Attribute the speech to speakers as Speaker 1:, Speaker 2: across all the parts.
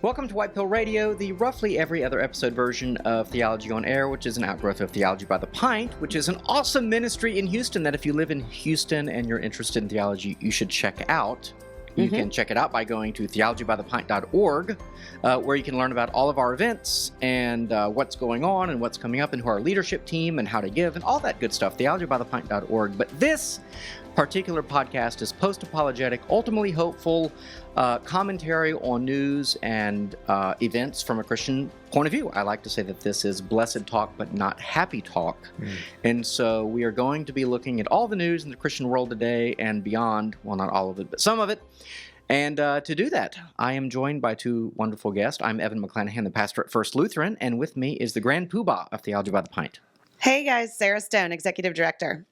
Speaker 1: Welcome to White Pill Radio, the roughly every other episode version of Theology on Air, which is an outgrowth of Theology by the Pint, which is an awesome ministry in Houston that if you live in Houston and you're interested in theology, you should check out. You can check it out by going to theologybythepint.org, where you can learn about all of our events and what's going on and what's coming up and who our leadership team and how to give and all that good stuff, theologybythepint.org. But this particular podcast is post-apologetic, ultimately hopeful commentary on news and events from a Christian point of view. I like to say that this is blessed talk, but not happy talk. And so we are going to be looking at all the news in the Christian world today and beyond. Well, not all of it, but some of it. And to do that, I am joined by two wonderful guests. I'm Evan McClanahan, the pastor at First Lutheran, and with me is the Grand Poobah of Theology by the Pint.
Speaker 2: Hey guys, Sarah Stone, Executive Director.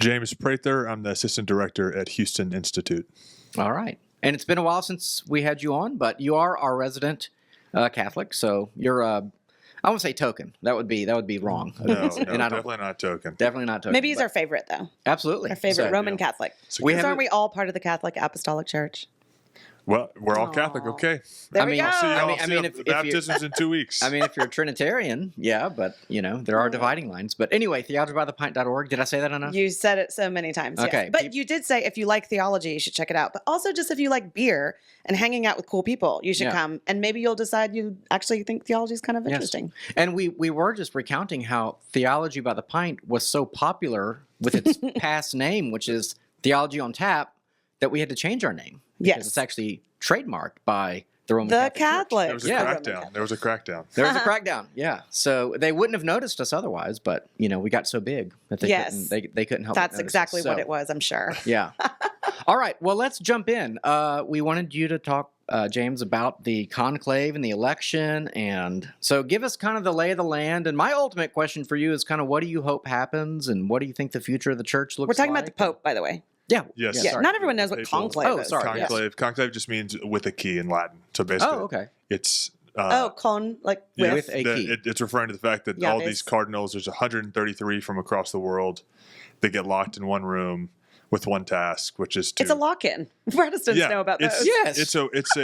Speaker 3: James Prather, I'm the Assistant Director at Houston Institute.
Speaker 1: All right. And it's been a while since we had you on, but you are our resident Catholic, so you're I won't say token. That would be wrong.
Speaker 3: No, definitely not token.
Speaker 1: Definitely not token.
Speaker 2: Maybe he's our favorite, though.
Speaker 1: Absolutely.
Speaker 2: Our favorite
Speaker 1: So,
Speaker 2: Roman Catholic.
Speaker 1: We
Speaker 2: Because
Speaker 1: have
Speaker 2: aren't we all part of the Catholic Apostolic Church?
Speaker 3: Well, we're all Catholic, okay.
Speaker 2: There
Speaker 1: I
Speaker 2: we
Speaker 1: mean,
Speaker 2: go.
Speaker 3: See y'all,
Speaker 1: if
Speaker 3: the baptism's in 2 weeks.
Speaker 1: I mean, if you're a Trinitarian, yeah, but, you know, there are dividing lines. But anyway, theologybythepint.org. Did I say that enough?
Speaker 2: You said it so many times.
Speaker 1: Okay.
Speaker 2: Yes. But you did say if you like theology, you should check it out. But also just if you like beer and hanging out with cool people, you should come. And maybe you'll decide you actually think theology is kind of interesting.
Speaker 1: And we were just recounting how Theology by the Pint was so popular with its past name, which is Theology on Tap, that we had to change our name.
Speaker 2: Yes.
Speaker 1: Because it's actually trademarked by the Roman
Speaker 2: The
Speaker 1: Catholic Church.
Speaker 2: Catholics.
Speaker 3: There was a crackdown.
Speaker 1: There was a crackdown, yeah. So they wouldn't have noticed us otherwise, but, you know, we got so big that they couldn't help
Speaker 2: That's
Speaker 1: but notice
Speaker 2: exactly
Speaker 1: us.
Speaker 2: what
Speaker 1: So,
Speaker 2: it was, I'm sure.
Speaker 1: Yeah. All right. Well, let's jump in. We wanted you to talk, James, about the conclave and the election. And so give us kind of the lay of the land. And my ultimate question for you is kind of what do you hope happens and what do you think the future of the church looks like?
Speaker 2: We're talking about the Pope, by the way.
Speaker 1: Yeah.
Speaker 3: Yes.
Speaker 2: Yeah,
Speaker 1: sorry.
Speaker 2: not everyone knows what
Speaker 3: Papal.
Speaker 2: conclave
Speaker 1: Oh,
Speaker 2: is.
Speaker 1: sorry.
Speaker 3: Conclave. Conclave just means with a key in Latin. So basically, it's...
Speaker 2: Con, like
Speaker 1: With a key.
Speaker 3: It's referring to the fact that all these cardinals, there's 133 from across the world, they get locked in one room with one task, which is to...
Speaker 2: It's a lock-in. Protestants know about those.
Speaker 1: Yes.
Speaker 3: It's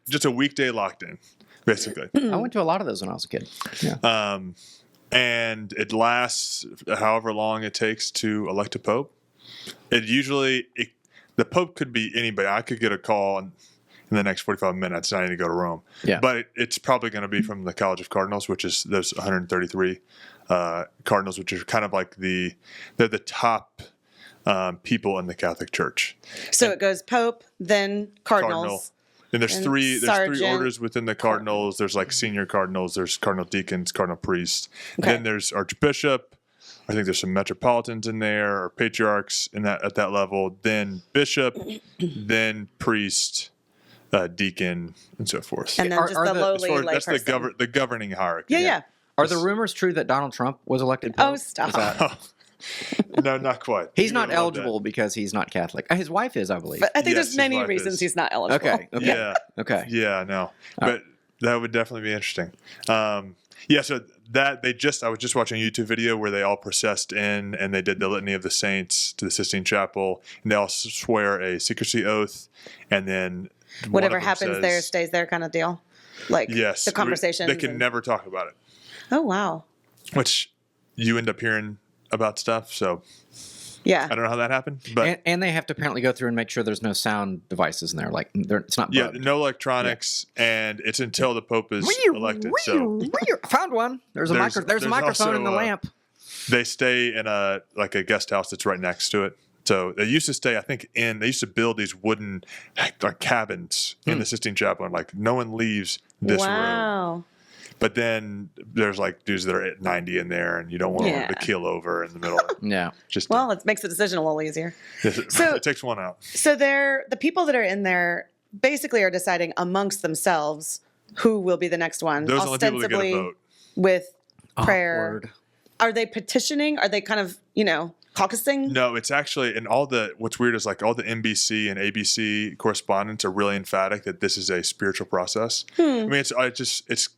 Speaker 3: just a weekday locked in, basically.
Speaker 1: I went to a lot of those when I was a kid. Yeah.
Speaker 3: And it lasts however long it takes to elect a pope. The pope could be anybody. I could get a call in the next 45 minutes and I need to go to Rome.
Speaker 1: Yeah.
Speaker 3: But it's probably going to be from the College of Cardinals, which is those 133 cardinals, which are kind of like they're the top people in the Catholic Church.
Speaker 2: So it goes Pope, then Cardinals.
Speaker 3: And there's three
Speaker 2: Sergeant.
Speaker 3: orders within the cardinals. There's like senior cardinals, there's cardinal deacons, cardinal priests.
Speaker 2: Okay.
Speaker 3: Then there's archbishop. I think there's some metropolitans in there or patriarchs at that level. Then bishop, then priest, deacon, and so forth.
Speaker 2: And then just the lowly
Speaker 3: That's
Speaker 2: layperson.
Speaker 3: the governing hierarchy.
Speaker 2: Yeah.
Speaker 1: Are the rumors true that Donald Trump was elected pope?
Speaker 2: Oh, stop.
Speaker 1: Is that-
Speaker 3: No, not quite.
Speaker 1: He's
Speaker 3: You
Speaker 1: not
Speaker 3: would love
Speaker 1: eligible because he's not Catholic. His wife is, I believe.
Speaker 2: But I think
Speaker 3: Yes,
Speaker 2: there's many
Speaker 3: his wife
Speaker 2: reasons
Speaker 3: is.
Speaker 2: he's not eligible.
Speaker 1: Okay.
Speaker 3: Yeah.
Speaker 1: Okay.
Speaker 3: Yeah, no. But that would definitely be interesting. So I was just watching a YouTube video where they all processed in and they did the Litany of the Saints to the Sistine Chapel, and they all swear a secrecy oath, and then
Speaker 2: Whatever happens there stays there kind of deal. Like
Speaker 3: yes,
Speaker 2: the conversations.
Speaker 3: they can never talk about it,
Speaker 2: Oh, wow.
Speaker 3: which you end up hearing about stuff. So
Speaker 2: Yeah.
Speaker 3: I don't know how that happened, but
Speaker 1: And they have to apparently go through and make sure there's no sound devices in there. Like, it's not bugged.
Speaker 3: no electronics, and it's until the Pope is elected. So
Speaker 1: Found one. There's a microphone in the
Speaker 3: also,
Speaker 1: lamp.
Speaker 3: they stay in a guest house that's right next to it. So they used to stay, I think, they used to build these wooden cabins in the Sistine Chapel, and like no one leaves this room.
Speaker 2: Wow.
Speaker 3: But then there's like dudes that are at 90 in there, and you don't want them to keel over in the middle.
Speaker 1: Yeah.
Speaker 3: Just
Speaker 2: Well, it makes the decision a little easier. So-
Speaker 3: it takes one out.
Speaker 2: So the people that are in there basically are deciding amongst themselves who will be the next one.
Speaker 3: Those are the only people that get a
Speaker 2: ostensibly
Speaker 3: vote.
Speaker 2: with prayer.
Speaker 1: Awkward.
Speaker 2: Are they petitioning? Are they kind of, caucusing?
Speaker 3: No, it's actually, and what's weird is like all the NBC and ABC correspondents are really emphatic that this is a spiritual process. I mean, it's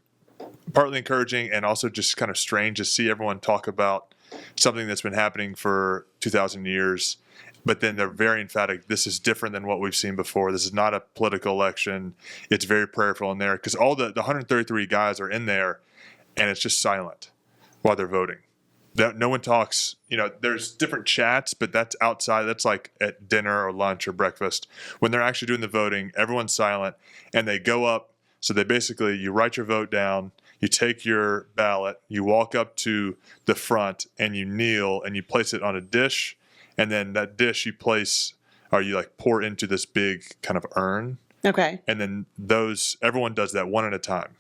Speaker 3: partly encouraging and also just kind of strange to see everyone talk about something that's been happening for 2,000 years but then they're very emphatic. This is different than what we've seen before. This is not a political election. It's very prayerful in there because all the 133 guys are in there, and it's just silent while they're voting. No one talks. There's different chats, but that's outside. That's like at dinner or lunch or breakfast. When they're actually doing the voting, everyone's silent, and they go up. So they basically, you write your vote down, you take your ballot, you walk up to the front, and you kneel, and you place it on a dish, and then that dish you place, or you like pour into this big kind of urn.
Speaker 2: Okay.
Speaker 3: And then everyone does that one at a time.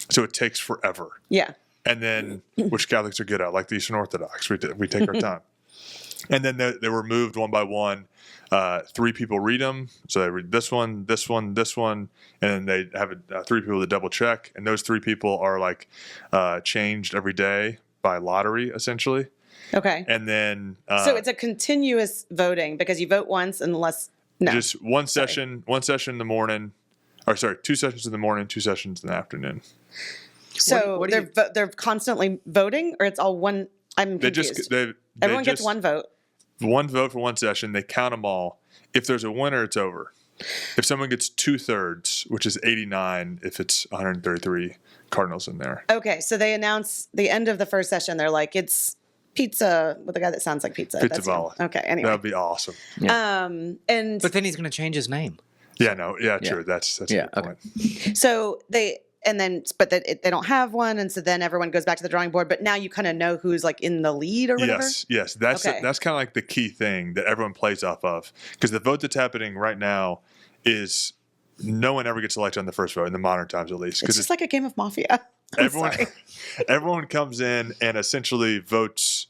Speaker 3: So it takes forever.
Speaker 2: Yeah.
Speaker 3: And then, which Catholics are good at, like the Eastern Orthodox, we take our time. And then they were moved one by one. 3 people read them. So they read this one, this one, this one. And then they have 3 people to double check. And those 3 people are like changed every day by lottery, essentially.
Speaker 2: Okay.
Speaker 3: And then.
Speaker 2: So it's a continuous voting because you vote once unless. No.
Speaker 3: Just one session in the morning. 2 sessions in the morning, 2 sessions in the afternoon.
Speaker 2: So they're constantly voting, or it's all one? I'm confused. Everyone gets one vote.
Speaker 3: One vote for one session. They count them all. If there's a winner, it's over. If someone gets 2/3, which is 89, if it's 133 cardinals in there.
Speaker 2: Okay, so they announce the end of the first session. They're like, it's pizza with a guy that sounds like pizza.
Speaker 3: Pizza Bala.
Speaker 2: Okay, anyway.
Speaker 3: That'd be awesome.
Speaker 1: Yeah.
Speaker 2: But
Speaker 1: then he's going to change his name.
Speaker 3: Yeah, no, yeah, true. That's a good point.
Speaker 2: So they don't have one, and so then everyone goes back to the drawing board. But now you kind of know who's like in the lead or whatever.
Speaker 3: Yes, that's kind of like the key thing that everyone plays off of, because the vote that's happening right now is no one ever gets elected on the first vote in the modern times, at least.
Speaker 2: It's just like a game of Mafia.
Speaker 3: Everyone comes in and essentially votes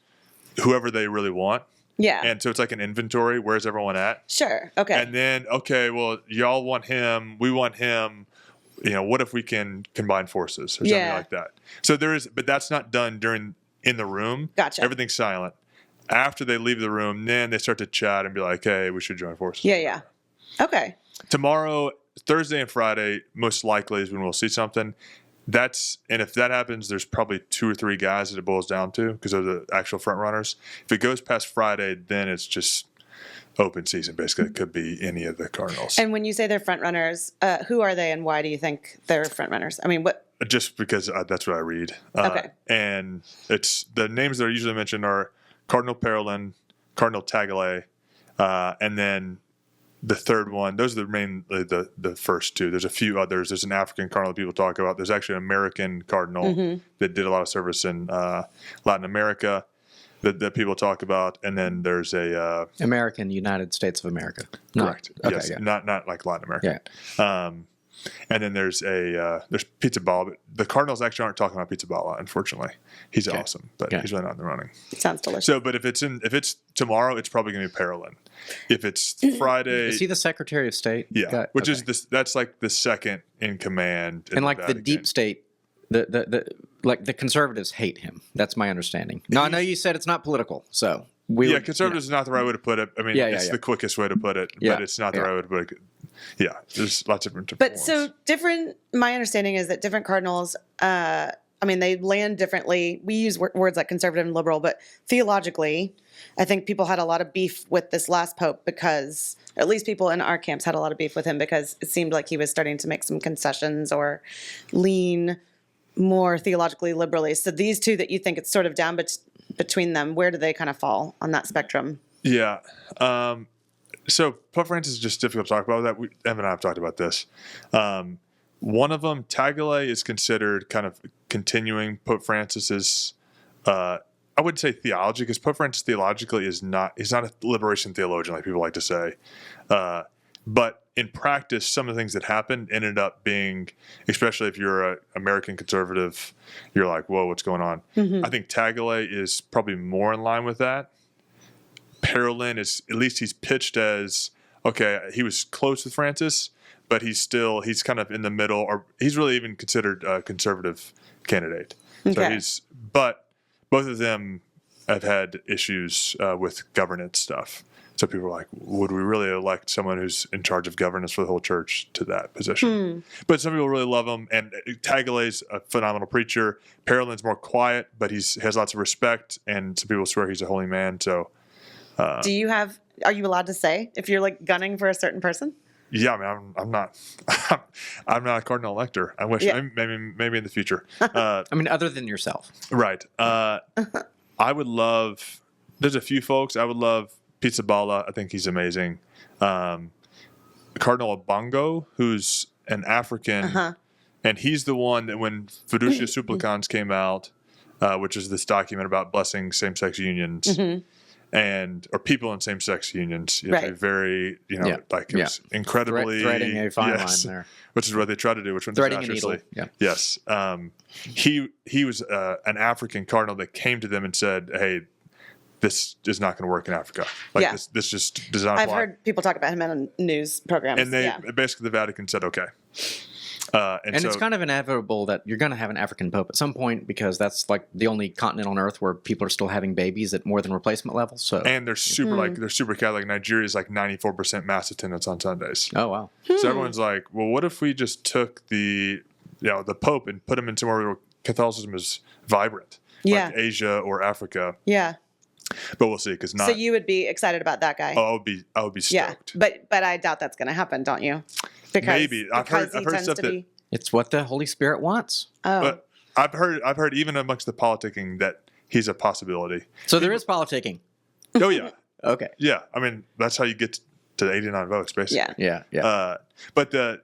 Speaker 3: whoever they really want.
Speaker 2: Yeah.
Speaker 3: And so it's like an inventory. Where's everyone at?
Speaker 2: Sure. Okay.
Speaker 3: And then, well, y'all want him. We want him. What if we can combine forces or something like that? So but that's not done in the room.
Speaker 2: Gotcha.
Speaker 3: Everything's silent. After they leave the room, then they start to chat and be like, hey, we should join forces.
Speaker 2: Yeah. Okay.
Speaker 3: Tomorrow, Thursday and Friday, most likely is when we'll see something. And if that happens, there's probably 2 or 3 guys that it boils down to because they're the actual front runners. If it goes past Friday, then it's just open season. Basically, it could be any of the Cardinals.
Speaker 2: And when you say they're front runners, who are they, and why do you think they're front runners? I mean, what?
Speaker 3: Just because that's what I read.
Speaker 2: Okay.
Speaker 3: And it's the names that are usually mentioned are Cardinal Parolin, Cardinal Tagle, and then the third one. Those are mainly the first 2. There's a few others. There's an African cardinal people talk about. There's actually an American cardinal that did a lot of service in Latin America that people talk about, and then there's a
Speaker 1: American United States of America.
Speaker 3: Correct.
Speaker 1: Okay,
Speaker 3: yes.
Speaker 1: yeah.
Speaker 3: Not like Latin America.
Speaker 1: Yeah.
Speaker 3: And then there's Pizza Bala, but the Cardinals actually aren't talking about Pizza Bala, unfortunately. He's awesome, but he's really not in the running.
Speaker 2: Sounds delicious.
Speaker 3: So, but if it's tomorrow, it's probably going to be Parolin. If it's Friday,
Speaker 1: is he the Secretary of State?
Speaker 3: Yeah, that's like the second in command.
Speaker 1: And like the deep state, the conservatives hate him. That's my understanding. No, I know you said it's not political, so
Speaker 3: conservatives is not the right way to put it. I mean, it's the quickest way to put it, but it's not the right way to put it. Yeah, there's lots of different.
Speaker 2: But so different. My understanding is that different cardinals. They land differently. We use words like conservative and liberal, but theologically, I think people had a lot of beef with this last pope because, or at least people in our camps had a lot of beef with him because it seemed like he was starting to make some concessions or lean more theologically liberally. So these 2 that you think it's sort of down between them, where do they kind of fall on that spectrum?
Speaker 3: Yeah. So Pope Francis is just difficult to talk about. That Evan and I have talked about this. One of them, Tagle, is considered kind of continuing Pope Francis's. I wouldn't say theology, because Pope Francis theologically he's not a liberation theologian like people like to say. But in practice, some of the things that happened ended up being, especially if you're an American conservative, you're like, whoa, what's going on? Mm-hmm. I think Tagle is probably more in line with that. Parolin is, at least he's pitched as, okay, he was close with Francis, but he's kind of in the middle, or he's really even considered a conservative candidate.
Speaker 2: Okay.
Speaker 3: So but both of them have had issues with governance stuff. So people are like, would we really elect someone who's in charge of governance for the whole church to that position? But some people really love him, and Tagle's a phenomenal preacher. Parolin's more quiet, but he has lots of respect, and some people swear he's a holy man. So,
Speaker 2: do you have Are you allowed to say if you're like gunning for a certain person?
Speaker 3: Yeah, I mean, I'm not, I'm not a cardinal elector. I wish,
Speaker 2: Yeah.
Speaker 3: maybe in the future.
Speaker 1: I mean, other than yourself.
Speaker 3: Right. I would love. There's a few folks I would love. Pizzaballa, I think he's amazing. Cardinal Bongo, who's an African, and he's the one that when Fiducia Supplicans came out, which is this document about blessing same-sex unions. Or people in same-sex unions, you have to be very, like it was incredibly
Speaker 1: threading a fine line there,
Speaker 3: which is what they try to do, which one
Speaker 1: threading a needle. Yeah.
Speaker 3: Yes, he was an African cardinal that came to them and said, "Hey, this is not going to work in Africa. Like this just does not apply."
Speaker 2: I've heard people talk about him in news programs,
Speaker 3: and they basically the Vatican said, "Okay." And so,
Speaker 1: it's kind of inevitable that you're going to have an African pope at some point because that's like the only continent on earth where people are still having babies at more than replacement levels. So
Speaker 3: and they're super they're super Catholic. Nigeria is like 94% mass attendance on Sundays.
Speaker 1: Oh wow!
Speaker 3: So everyone's like, well, what if we just took the Pope and put him in somewhere where Catholicism is vibrant, like Asia or Africa?
Speaker 2: Yeah.
Speaker 3: But we'll see, because not.
Speaker 2: So you would be excited about that guy?
Speaker 3: Oh, I would be stoked.
Speaker 2: Yeah, but I doubt that's going to happen, don't you? Because
Speaker 3: maybe I've heard stuff that
Speaker 1: it's what the Holy Spirit wants.
Speaker 2: Oh,
Speaker 3: but I've heard even amongst the politicking that he's a possibility.
Speaker 1: So there is politicking.
Speaker 3: Oh yeah.
Speaker 1: Okay.
Speaker 3: Yeah, I mean that's how you get to the 89 votes, basically.
Speaker 1: Yeah.
Speaker 3: But the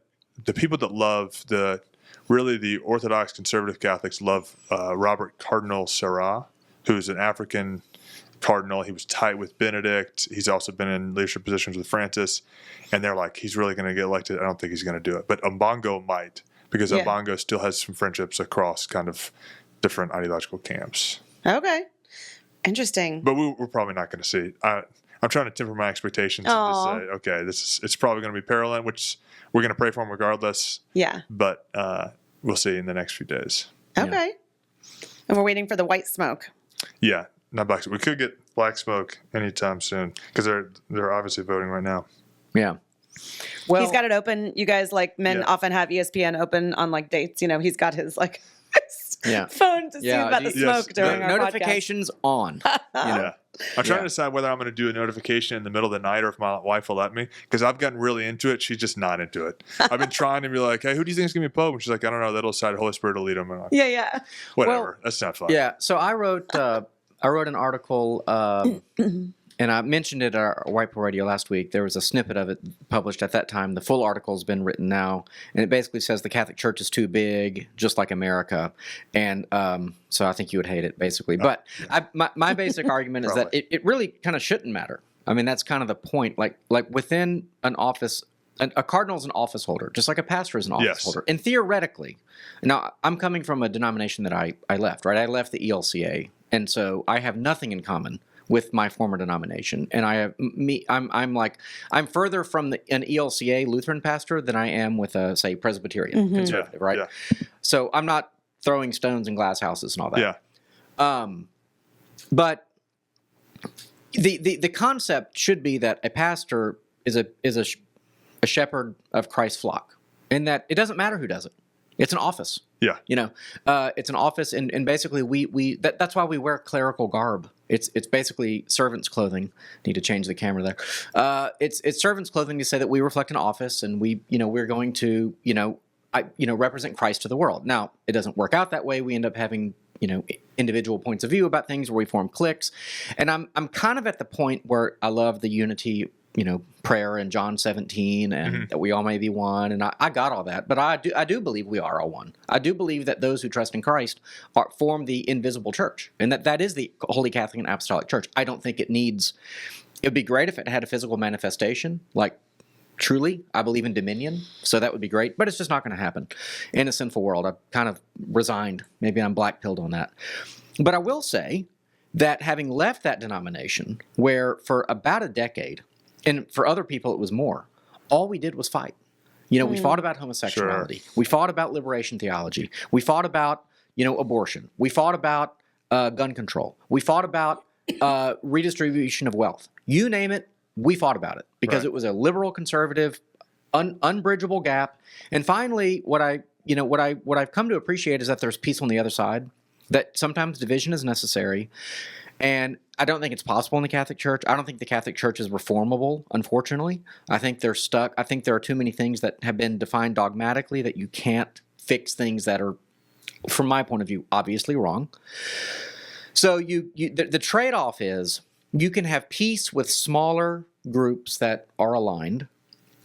Speaker 3: people that love the Orthodox conservative Catholics love Robert Cardinal Sarah, who's an African cardinal. He was tight with Benedict. He's also been in leadership positions with Francis, and they're like, he's really going to get elected. I don't think he's going to do it, but Mbongo might, because Mbongo still has some friendships across kind of different ideological camps.
Speaker 2: Okay, interesting.
Speaker 3: But we're probably not going to see. I'm trying to temper my expectations and just say, okay, it's probably going to be parallel, which we're going to pray for him regardless.
Speaker 2: Yeah.
Speaker 3: But we'll see in the next few days.
Speaker 2: Okay. Yeah. And we're waiting for the white smoke.
Speaker 3: Yeah. Not black smoke. We could get black smoke anytime soon because they're obviously voting right now.
Speaker 1: Yeah. Well,
Speaker 2: he's got it open. You guys, like men often have ESPN open on like dates. You know, he's got his like phone to see about the smoke during our
Speaker 1: notifications
Speaker 2: podcast.
Speaker 1: On.
Speaker 3: Yeah. I'm trying to decide whether I'm going to do a notification in the middle of the night or if my wife will let me, because I've gotten really into it. She's just not into it. I've been trying to be like, hey, who do you think is going to be Pope? And she's like, I don't know. That'll decide. The Holy Spirit will lead them. Like,
Speaker 2: yeah.
Speaker 3: Whatever.
Speaker 1: Well,
Speaker 3: that's not fun.
Speaker 1: Yeah. So I wrote an article, and I mentioned it at our White Pearl Radio last week. There was a snippet of it published at that time. The full article has been written now, and it basically says the Catholic Church is too big, just like America. And so I think you would hate it, basically. But my basic argument is that it really kind of shouldn't matter. I mean, that's kind of the point. Like within an office, a cardinal is an office holder, just like a pastor is an office holder. And theoretically, now I'm coming from a denomination that I left, right? I left the ELCA. And so I have nothing in common with my former denomination. And I'm further from an ELCA Lutheran pastor than I am with a, say, Presbyterian conservative, right? Yeah. So I'm not throwing stones in glass houses and all that.
Speaker 3: Yeah.
Speaker 1: But the concept should be that a pastor is a shepherd of Christ's flock, and that it doesn't matter who does it. It's an office.
Speaker 3: Yeah.
Speaker 1: You know, it's an office, and basically that's why we wear clerical garb. It's basically servant's clothing. Need to change the camera there. It's servant's clothing to say that we reflect an office, and we're going to represent Christ to the world. Now, it doesn't work out that way. We end up having individual points of view about things where we form cliques, and I'm kind of at the point where I love the unity prayer in John 17 and that we all may be one. And I got all that, but I do believe we are all one. I do believe that those who trust in Christ form the invisible church, and that is the Holy Catholic and Apostolic Church. I don't think it'd be great if it had a physical manifestation, like truly, I believe in dominion. So that would be great, but it's just not going to happen in a sinful world. I've kind of resigned. Maybe I'm black-pilled on that. But I will say that having left that denomination where for about a decade, and for other people, it was more. All we did was fight. We fought about homosexuality. Sure. We fought about liberation theology. We fought about, abortion. We fought about gun control. We fought about redistribution of wealth. You name it, we fought about it because it was a liberal, conservative, unbridgeable gap. And finally, what I've come to appreciate is that there's peace on the other side. That sometimes division is necessary. And I don't think it's possible in the Catholic Church. I don't think the Catholic Church is reformable, unfortunately. I think they're stuck. I think there are too many things that have been defined dogmatically that you can't fix things that are, from my point of view, obviously wrong. So the trade-off is you can have peace with smaller groups that are aligned,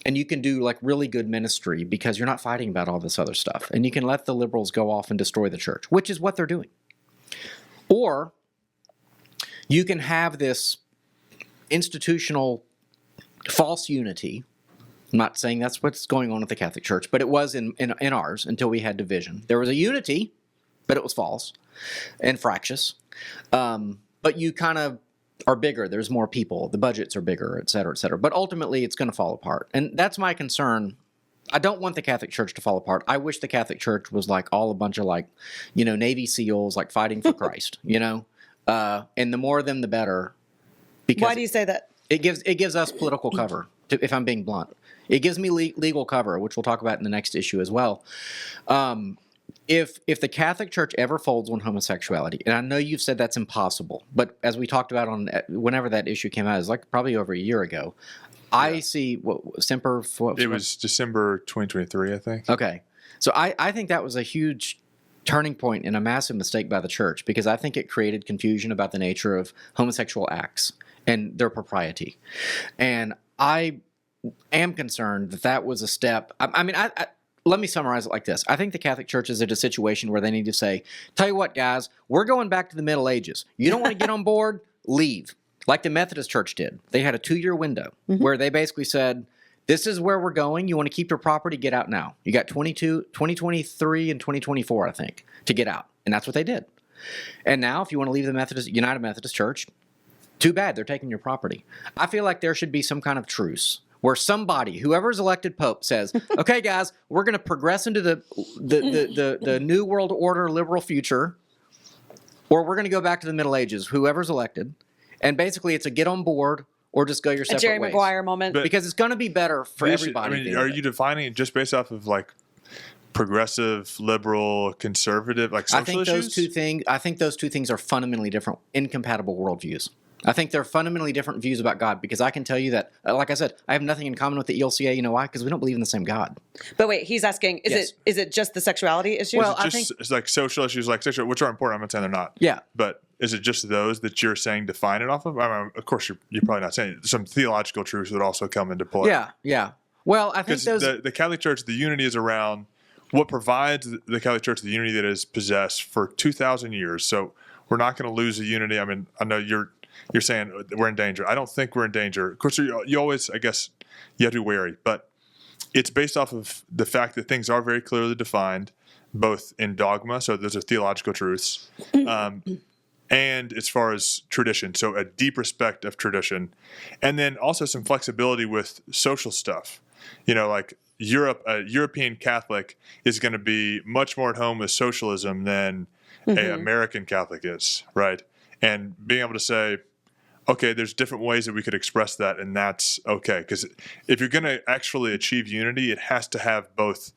Speaker 1: and you can do like really good ministry because you're not fighting about all this other stuff. And you can let the liberals go off and destroy the church, which is what they're doing. Or you can have this institutional false unity. I'm not saying that's what's going on at the Catholic Church, but it was in ours until we had division. There was a unity, but it was false and fractious. But you kind of are bigger. There's more people. The budgets are bigger, et cetera, et cetera. But ultimately, it's going to fall apart. And that's my concern. I don't want the Catholic Church to fall apart. I wish the Catholic Church was like all a bunch of like, Navy SEALs like fighting for Christ, and the more of them, the better. Because
Speaker 2: Why do you say that?
Speaker 1: It gives us political cover, if I'm being blunt. It gives me legal cover, which we'll talk about in the next issue as well. If the Catholic Church ever folds on homosexuality, and I know you've said that's impossible, but as we talked about whenever that issue came out, it was like probably over a year ago. I see
Speaker 3: It was December 2023, I think.
Speaker 1: Okay. So I think that was a huge turning point and a massive mistake by the church, because I think it created confusion about the nature of homosexual acts and their propriety. And I am concerned that was a step. Let me summarize it like this. I think the Catholic Church is at a situation where they need to say, tell you what, guys, we're going back to the Middle Ages. You don't want to get on board? Leave. Like the Methodist Church did. They had a 2-year window where they basically said, this is where we're going. You want to keep your property, get out now. You got 2023 and 2024, I think, to get out. And that's what they did. And now if you want to leave the United Methodist Church, too bad, they're taking your property. I feel like there should be some kind of truce where somebody, whoever's elected pope, says, okay, guys, we're going to progress into the New World Order liberal future, or we're going to go back to the Middle Ages, whoever's elected. And basically it's a get on board or just go your separate ways.
Speaker 2: A Jerry Maguire moment.
Speaker 1: Because it's going to be better for everybody.
Speaker 3: Are you defining it just based off of like progressive, liberal, conservative, like social issues?
Speaker 1: I think those two things are fundamentally different, incompatible worldviews. I think they're fundamentally different views about God, because I can tell you that, like I said, I have nothing in common with the ELCA. You know why? Because we don't believe in the same God.
Speaker 2: But wait, he's asking, is it just the sexuality issues?
Speaker 3: Well, I think it's like social issues, like sexual, which are important. I'm not saying they're not.
Speaker 1: Yeah.
Speaker 3: But is it just those that you're saying define it off of? I mean, of course, you're probably not saying it. Some theological truths would also come into play.
Speaker 1: Yeah. Well, I think
Speaker 3: the Catholic Church, the unity is around what provides the Catholic Church the unity that is possessed for 2,000 years. So we're not going to lose the unity. I mean, I know you're saying we're in danger. I don't think we're in danger. Of course, you always, I guess, you have to be wary. But it's based off of the fact that things are very clearly defined, both in dogma, so those are theological truths, and as far as tradition, so a deep respect of tradition. And then also some flexibility with social stuff. Like Europe, a European Catholic is going to be much more at home with socialism than an American Catholic is, right? And being able to say, okay, there's different ways that we could express that, and that's okay. Because if you're going to actually achieve unity, it has to have both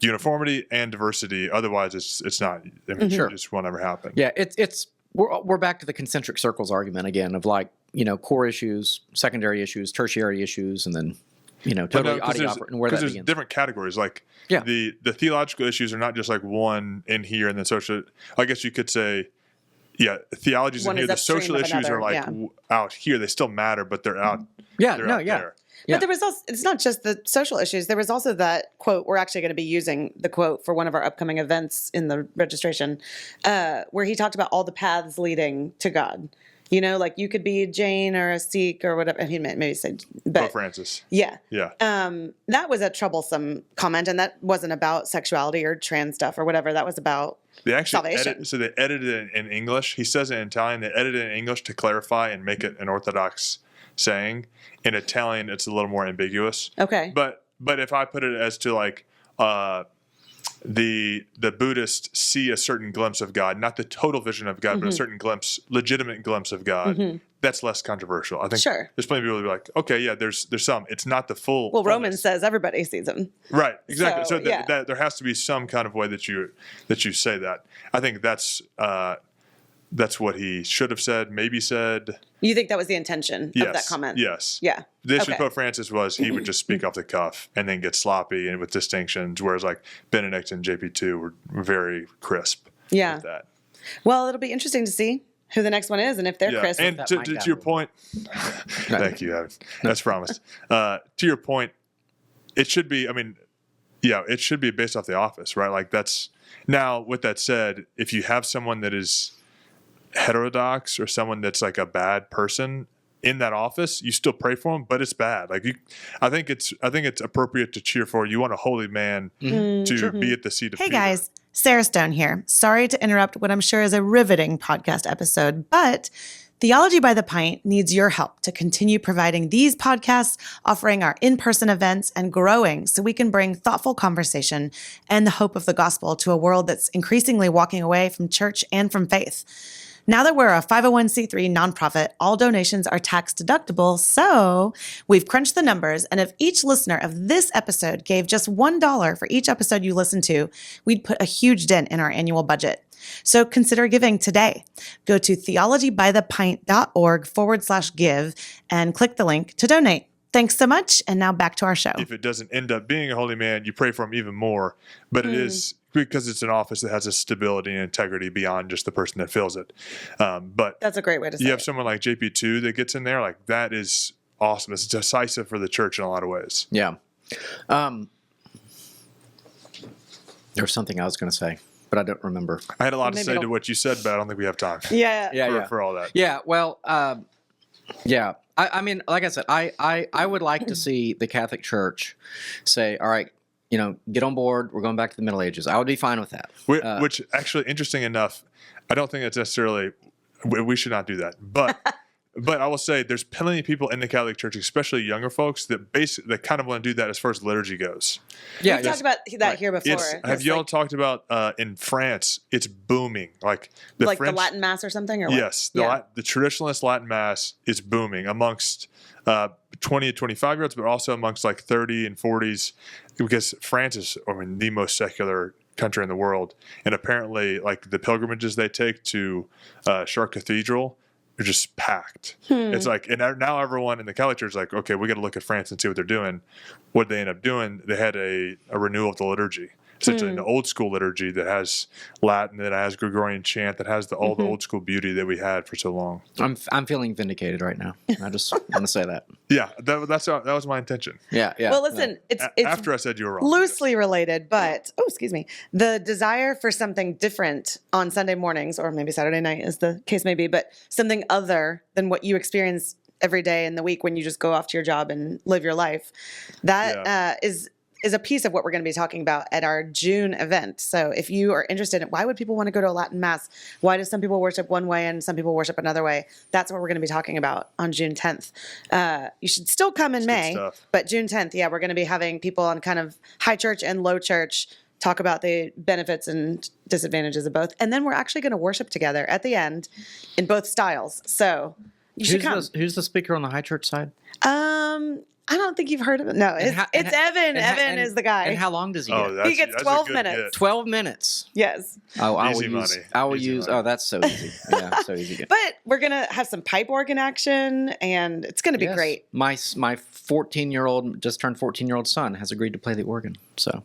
Speaker 3: uniformity and diversity. Otherwise, it's not. It just won't ever happen.
Speaker 1: Yeah, we're back to the concentric circles argument again of like, core issues, secondary issues, tertiary issues, and then totally idioperative, and where that begins. Because there's
Speaker 3: different categories. Like the theological issues are not just like one in here and then social. I guess you could say. Yeah, theology's in here. The social issues are like out here. They still matter, but they're out. There.
Speaker 2: But there was also, it's not just the social issues. There was also that quote. We're actually going to be using the quote for one of our upcoming events in the registration, where he talked about all the paths leading to God. Like you could be a Jain or a Sikh or whatever. And he maybe said,
Speaker 3: Pope Francis.
Speaker 2: Yeah.
Speaker 3: Yeah.
Speaker 2: That was a troublesome comment, and that wasn't about sexuality or trans stuff or whatever. That was about
Speaker 3: they actually
Speaker 2: salvation.
Speaker 3: They edited it in English. He says it in Italian. They edited it in English to clarify and make it an Orthodox saying. In Italian, it's a little more ambiguous.
Speaker 2: Okay.
Speaker 3: But if I put it as to like the Buddhists see a certain glimpse of God, not the total vision of God, but a certain glimpse, legitimate glimpse of God. That's less controversial. I think there's plenty of people who be like, okay, yeah, there's some. It's not the full.
Speaker 2: Well, Romans says everybody sees him.
Speaker 3: Right, exactly. So that there has to be some kind of way that you say that. I think that's that's what he should have said, maybe said.
Speaker 2: You think that was the intention of that
Speaker 3: Yes.
Speaker 2: comment?
Speaker 3: Yes.
Speaker 2: Yeah.
Speaker 3: The issue with
Speaker 2: Okay.
Speaker 3: Pope Francis was he would just speak off the cuff and then get sloppy and with distinctions, whereas like Benedict and JP2 were very crisp
Speaker 2: Yeah.
Speaker 3: with that.
Speaker 2: Well, it'll be interesting to see who the next one is and if they're
Speaker 3: Yeah.
Speaker 2: crisp.
Speaker 3: And
Speaker 1: That
Speaker 3: to
Speaker 1: might
Speaker 3: to
Speaker 1: got
Speaker 3: your
Speaker 1: a little
Speaker 3: point, thank you, Evan. That's promised. To your point, it should be, I mean, yeah, it should be based off the office, right? Like that's, now with that said, if you have someone that is heterodox or someone that's like a bad person in that office, you still pray for them, but it's bad. Like I think it's appropriate to cheer for. You want a holy man to be at the seat of
Speaker 4: Hey
Speaker 3: Peter.
Speaker 4: guys, Sarah Stone here. Sorry to interrupt what I'm sure is a riveting podcast episode, but Theology by the Pint needs your help to continue providing these podcasts, offering our in-person events, and growing so we can bring thoughtful conversation and the hope of the gospel to a world that's increasingly walking away from church and from faith. Now that we're a 501c3 nonprofit, all donations are tax deductible, so we've crunched the numbers, and if each listener of this episode gave just $1 for each episode you listen to, we'd put a huge dent in our annual budget. So consider giving today. Go to theologybythepint.org/give and click the link to donate. Thanks so much, and now back to our show.
Speaker 3: If it doesn't end up being a holy man, you pray for him even more. But it is because it's an office that has a stability and integrity beyond just the person that fills it. But
Speaker 2: That's a great way to say
Speaker 3: you have
Speaker 2: it.
Speaker 3: someone like JP2 that gets in there, like that is awesome. It's decisive for the church in a lot of ways.
Speaker 1: Yeah. There was something I was going to say, but I don't remember.
Speaker 3: I had a lot to
Speaker 2: Maybe
Speaker 3: say to
Speaker 2: it'll-
Speaker 3: what you said, but I don't think we have time
Speaker 2: Yeah.
Speaker 3: for all that.
Speaker 1: Yeah, well, yeah. I mean, like I said, I would like to see the Catholic Church say, all right, get on board. We're going back to the Middle Ages. I would be fine with that.
Speaker 3: Which actually, interesting enough, I don't think it's necessarily, we should not do that. But but I will say there's plenty of people in the Catholic Church, especially younger folks, that kind of want to do that as far as liturgy goes.
Speaker 1: Yeah,
Speaker 2: We've talked about that here before.
Speaker 3: Have
Speaker 2: It's
Speaker 3: y'all
Speaker 2: like,
Speaker 3: talkght about in France, it's booming. Like the
Speaker 2: like
Speaker 3: French,
Speaker 2: the Latin Mass or something? Or what?
Speaker 3: Yes,
Speaker 2: Yeah.
Speaker 3: the traditionalist Latin Mass is booming amongst 20 to 25-year-olds, but also amongst like 30 and 40s, because France is, the most secular country in the world. And apparently, like the pilgrimages they take to Chartres Cathedral are just packed. It's like, and now everyone in the Catholic Church is like, okay, we got to look at France and see what they're doing. What they end up doing, they had a renewal of the liturgy. Essentially, an old school liturgy that has Latin, that has Gregorian chant, that has all the old school beauty that we had for so long.
Speaker 1: I'm feeling vindicated right now. I just want to say that.
Speaker 3: Yeah, that was my intention.
Speaker 1: Yeah.
Speaker 2: Well, listen, it's
Speaker 3: After I said you were wrong.
Speaker 2: loosely related, but excuse me, the desire for something different on Sunday mornings, or maybe Saturday night, as the case may be, but something other than what you experience every day in the week when you just go off to your job and live your life. That is a piece of what we're going to be talking about at our June event. So if you are interested in why would people want to go to a Latin Mass? Why do some people worship one way and some people worship another way? That's what we're going to be talking about on June 10th. You should still come in May,
Speaker 3: stuff.
Speaker 2: but June 10th, we're going to be having people on kind of high church and low church talk about the benefits and disadvantages of both. And then we're actually going to worship together at the end in both styles. So you should come.
Speaker 1: Who's the speaker on the high church side?
Speaker 2: I don't think you've heard of it. No, it's Evan. Evan is the guy.
Speaker 1: And how long does he get?
Speaker 2: He gets
Speaker 3: that's a
Speaker 2: 12
Speaker 3: good
Speaker 2: minutes.
Speaker 3: get.
Speaker 1: 12 minutes.
Speaker 2: Yes.
Speaker 1: Oh, I
Speaker 3: Easy
Speaker 1: will use.
Speaker 3: money.
Speaker 1: I will
Speaker 3: Easy
Speaker 1: use.
Speaker 3: money.
Speaker 1: Oh, that's so easy. Yeah, so easy.
Speaker 2: But we're going to have some pipe organ action, and it's going to be
Speaker 1: Yes.
Speaker 2: great.
Speaker 1: My 14-year-old, just turned 14-year-old son has agreed to play the organ. So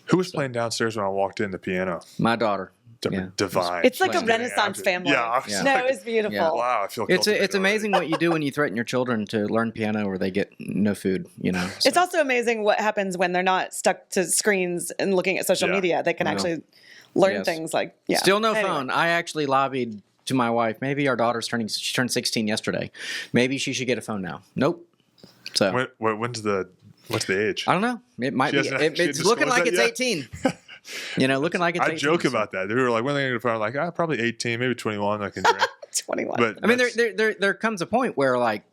Speaker 3: Who was playing downstairs when I walked in? The piano.
Speaker 1: my daughter. Yeah.
Speaker 3: Divine.
Speaker 2: It's like a
Speaker 1: Just
Speaker 3: getting
Speaker 2: Renaissance
Speaker 3: after-
Speaker 2: family.
Speaker 3: Yeah, I was
Speaker 2: No,
Speaker 3: like,
Speaker 2: it's beautiful.
Speaker 1: Yeah.
Speaker 3: wow, I feel
Speaker 1: It's
Speaker 3: cultivated
Speaker 1: amazing
Speaker 3: already.
Speaker 1: what you do when you threaten your children to learn piano or they get no food.
Speaker 2: It's also amazing what happens when they're not stuck to screens and looking at social
Speaker 3: Yeah.
Speaker 2: media. They can
Speaker 1: Well,
Speaker 2: actually learn
Speaker 1: yes.
Speaker 2: things like,
Speaker 1: Still no
Speaker 2: Anyway.
Speaker 1: phone. I actually lobbied to my wife. Maybe our daughter's she turned 16 yesterday. Maybe she should get a phone now. Nope. So
Speaker 3: What's the age?
Speaker 1: I don't know. It might
Speaker 3: She
Speaker 1: be.
Speaker 3: hasn't actually
Speaker 1: It's looking like
Speaker 3: disclosed
Speaker 1: it's
Speaker 3: that
Speaker 1: 18. Looking like it's 18.
Speaker 3: I joke about that. They were like, when are they going to phone? Like, probably 18, maybe 21. I can drink.
Speaker 2: 21.
Speaker 3: But
Speaker 1: I mean,
Speaker 3: that's-
Speaker 1: there comes a point where like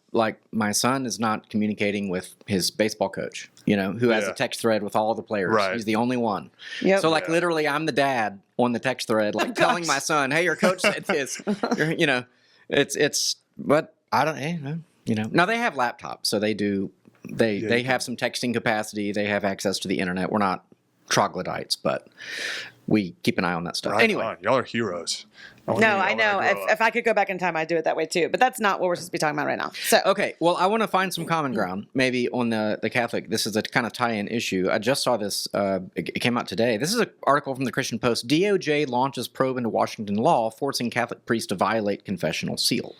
Speaker 1: my son is not communicating with his baseball coach, who has
Speaker 3: Yeah.
Speaker 1: a text thread with all the players.
Speaker 3: Right.
Speaker 1: He's the only one.
Speaker 2: Yep.
Speaker 1: So like
Speaker 3: Yeah.
Speaker 1: literally, I'm the dad on the text thread, like telling my son, "Hey, your coach said this." It's. But I don't. Now they have laptops, so they do. They have some texting capacity. They have access to the internet. We're not troglodytes, but we keep an eye on that stuff.
Speaker 3: Right
Speaker 1: Anyway,
Speaker 3: on. Y'all are heroes.
Speaker 2: No, I know. If I could go back in time, I'd do it that way too. But that's not what we're supposed to be talking about right now. So
Speaker 1: okay, well, I want to find some common ground, maybe on the Catholic. This is a kind of tie-in issue. I just saw this. It came out today. This is an article from the Christian Post. DOJ launches probe into Washington law, forcing Catholic priests to violate confessional seal.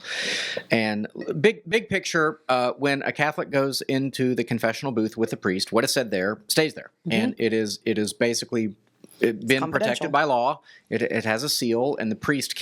Speaker 1: And big picture, when a Catholic goes into the confessional booth with a priest, what is said there stays there. And it is basically been protected by law. It has a seal, and the priest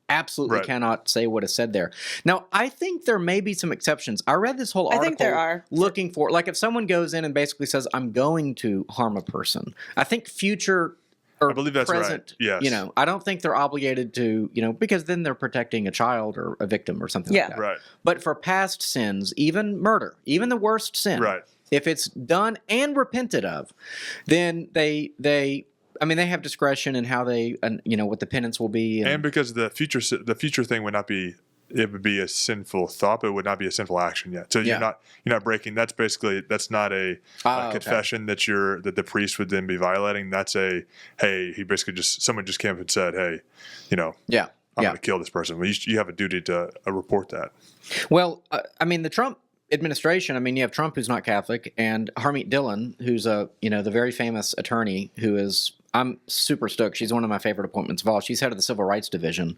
Speaker 1: absolutely cannot say what is said there. Now, I think there may be some exceptions. I read this whole article.
Speaker 2: I think there are.
Speaker 1: Looking for, like, if someone goes in and basically says, I'm going to harm a person, I think future or
Speaker 3: I believe that's
Speaker 1: present,
Speaker 3: right. Yes.
Speaker 1: I don't think they're obligated to, because then they're protecting a child or a victim or something like that.
Speaker 3: Right.
Speaker 1: But for past sins, even murder, even the worst sin, if it's done and repented of, then they have discretion in how they, what the penance will be,
Speaker 3: and because the future thing would not be, it would be a sinful thought, but it would not be a sinful action yet. So you're not breaking. That's not a confession that the priest would then be violating. That's he basically someone just came up and said, hey, I'm going to kill this person. Well, you have a duty to report that.
Speaker 1: Well, the Trump administration, you have Trump, who's not Catholic, and Harmeet Dillon, who's the very famous attorney who is, I'm super stoked. She's one of my favorite appointments of all. She's head of the Civil Rights Division.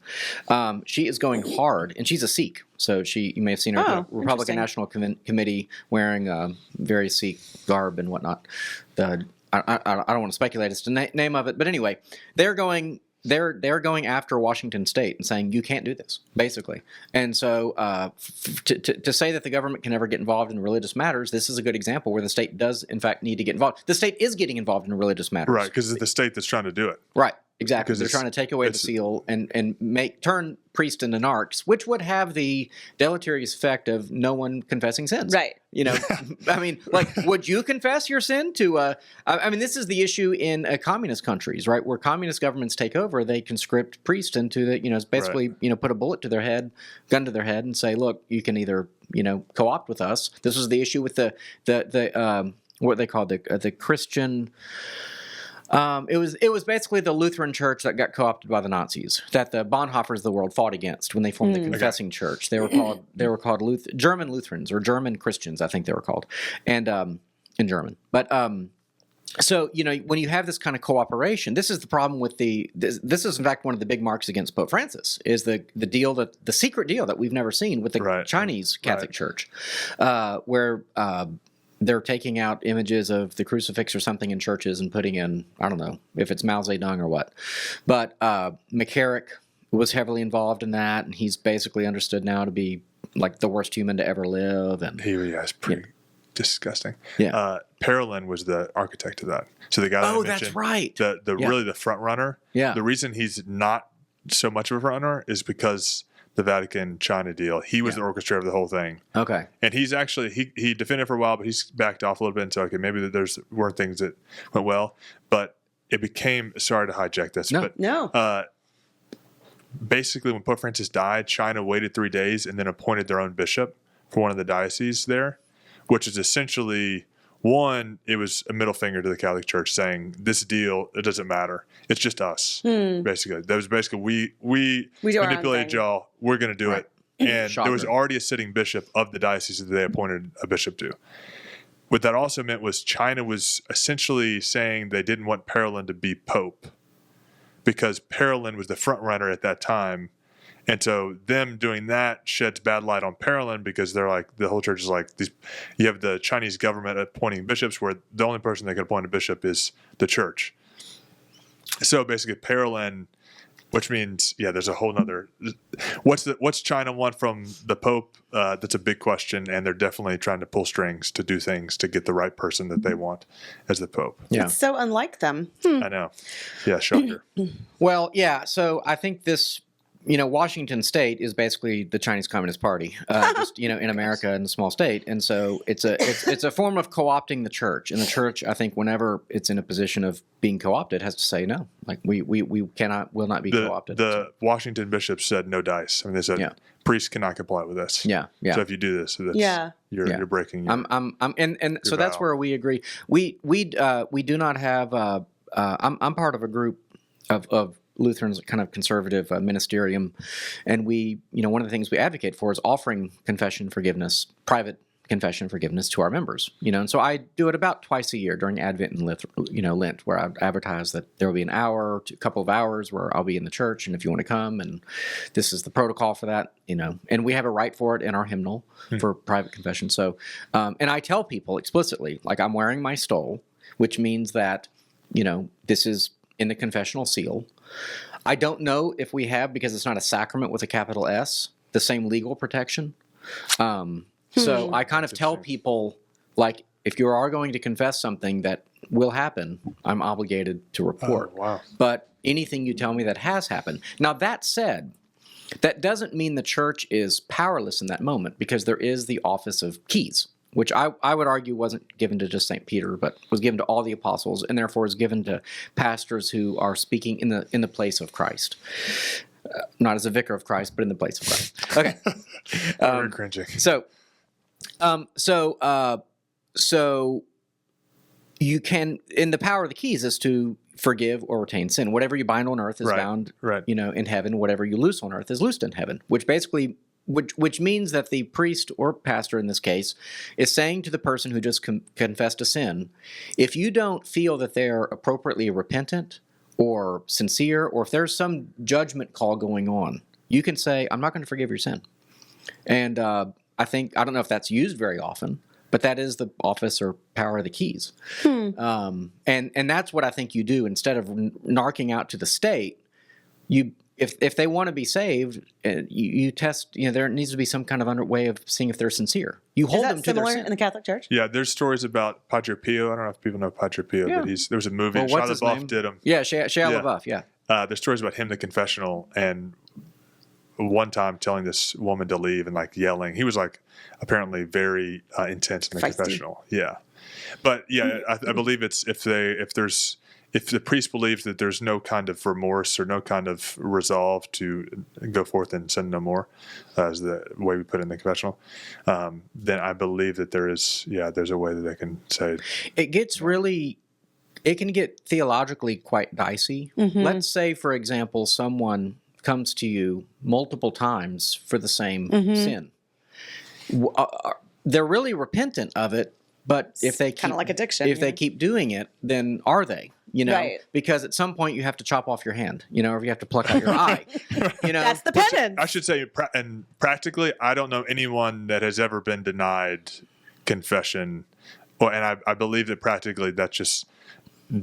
Speaker 1: She is going hard, and she's a Sikh. So you may have seen her at the Republican National Committee wearing very Sikh garb and whatnot. I don't want to speculate as to the name of it, but anyway, they're going after Washington State and saying, you can't do this, basically. And so to say that the government can never get involved in religious matters, this is a good example where the state does, in fact, need to get involved. The state is getting involved in religious matters.
Speaker 3: Right, because it's the state that's trying to do it.
Speaker 1: Right, exactly. They're trying to take away the seal and turn priests into narcs, which would have the deleterious effect of no one confessing sins.
Speaker 2: Right.
Speaker 1: Would you confess your sin to this is the issue in communist countries, right? Where communist governments take over, they conscript priests into basically, put a bullet to their head, gun to their head, and say, look, you can either, co-opt with us. This was the issue with the what they called the Christian. It was basically the Lutheran Church that got co-opted by the Nazis, that the Bonhoeffers of the world fought against when they formed the Confessing Church. They were called German Lutherans, or German Christians, I think they were called, and in German. But so when you have this kind of cooperation, this is the problem with this is in fact one of the big marks against Pope Francis, is the secret deal that we've never seen with the Chinese Catholic Church, where they're taking out images of the crucifix or something in churches and putting in, I don't know if it's Mao Zedong or what. But McCarrick was heavily involved in that, and he's basically understood now to be like the worst human to ever live. And
Speaker 3: he really is pretty disgusting.
Speaker 1: Yeah.
Speaker 3: Parolin was the architect of that. So the guy that I mentioned,
Speaker 1: that's right.
Speaker 3: Really the front runner.
Speaker 1: Yeah.
Speaker 3: The reason he's not so much of a front runner is because the Vatican-China deal. He was the orchestrator of the whole thing. Okay. And he's actually, he defended for a while, but he's backed off a little bit and said, okay, maybe weren't things that went well. But it became, sorry to hijack this, basically when Pope Francis died, China waited 3 days and then appointed their own bishop for one of the dioceses there, which is essentially, one, it was a middle finger to the Catholic Church saying, this deal, it doesn't matter. It's just us, basically. That was basically, we manipulated y'all. We're going to do it. And there was already a sitting bishop of the diocese that they appointed a bishop to. What that also meant was China was essentially saying they didn't want Parolin to be pope because Parolin was the front runner at that time. And so them doing that sheds bad light on Parolin because they're like, the whole church is like, you have the Chinese government appointing bishops where the only person that can appoint a bishop is the church. So basically Parolin, which means, there's a whole nother, what's China want from the Pope? That's a big question. And they're definitely trying to pull strings to do things to get the right person that they want as the Pope.
Speaker 2: Yeah. It's so unlike them.
Speaker 3: I know. Yeah, shocker.
Speaker 1: Well, so I think this, Washington State is basically the Chinese Communist Party, just, in America in a small state. And so it's a form of co-opting the church. And the church, I think, whenever it's in a position of being co-opted, has to say no. Like we will not be co-opted.
Speaker 3: The Washington bishops said no dice. I mean, they said priests cannot comply with this. Yeah. So if you do this, you're breaking your
Speaker 1: and so that's where we agree. We do not have. I'm part of a group of Lutherans, kind of conservative ministerium, and we, one of the things we advocate for is offering confession forgiveness, private confession forgiveness to our members. And so I do it about twice a year during Advent and Lent, where I advertise that there will be an hour to a couple of hours where I'll be in the church, and if you want to come, and this is the protocol for that, and we have a right for it in our hymnal for private confession. So, and I tell people explicitly, like, I'm wearing my stole, which means that, this is in the confessional seal. I don't know if we have, because it's not a sacrament with a capital S, the same legal protection. So I kind of tell people, like, if you are going to confess something that will happen, I'm obligated to report.
Speaker 3: Oh, wow.
Speaker 1: But anything you tell me that has happened. Now, that said, that doesn't mean the church is powerless in that moment, because there is the office of keys, which I would argue wasn't given to just St. Peter, but was given to all the apostles, and therefore is given to pastors who are speaking in the place of Christ. Not as a vicar of Christ, but in the place of Christ. Okay.
Speaker 3: Very cringing.
Speaker 1: So you can, in the power of the keys is to forgive or retain sin. Whatever you bind on earth is bound, in heaven. Whatever you loose on earth is loosed in heaven. Which means that the priest or pastor in this case is saying to the person who just confessed a sin, if you don't feel that they're appropriately repentant or sincere, or if there's some judgment call going on, you can say, I'm not going to forgive your sin. And I don't know if that's used very often, but that is the office or power of the keys. And that's what I think you do. Instead of narking out to the state, if they want to be saved, you test. There needs to be some kind of way of seeing if they're sincere. You hold them to their sin.
Speaker 2: Is that similar in the Catholic Church?
Speaker 3: Yeah, there's stories about Padre Pio. I don't know if people know Padre Pio, but there was a movie.
Speaker 1: Well,
Speaker 3: Shia LaBeouf did him.
Speaker 1: Yeah, Shia LaBeouf. Yeah.
Speaker 3: There's stories about him, the confessional, and one time telling this woman to leave and like yelling. He was like apparently very intense in the confessional. Yeah, but yeah, I believe it's if the priest believes that there's no kind of remorse or no kind of resolve to go forth and sin no more, as the way we put it in the confessional, then I believe that there's a way that they can say
Speaker 1: it can get theologically quite dicey. Let's say, for example, someone comes to you multiple times for the same sin. They're really repentant of it, but if they keep,
Speaker 2: kind of like addiction,
Speaker 1: if they keep doing it, then are they?
Speaker 2: Right.
Speaker 1: Because at some point you have to chop off your hand, or you have to pluck out your eye.
Speaker 2: That's the penance.
Speaker 3: I should say, and practically, I don't know anyone that has ever been denied confession. Well, and I believe that practically that just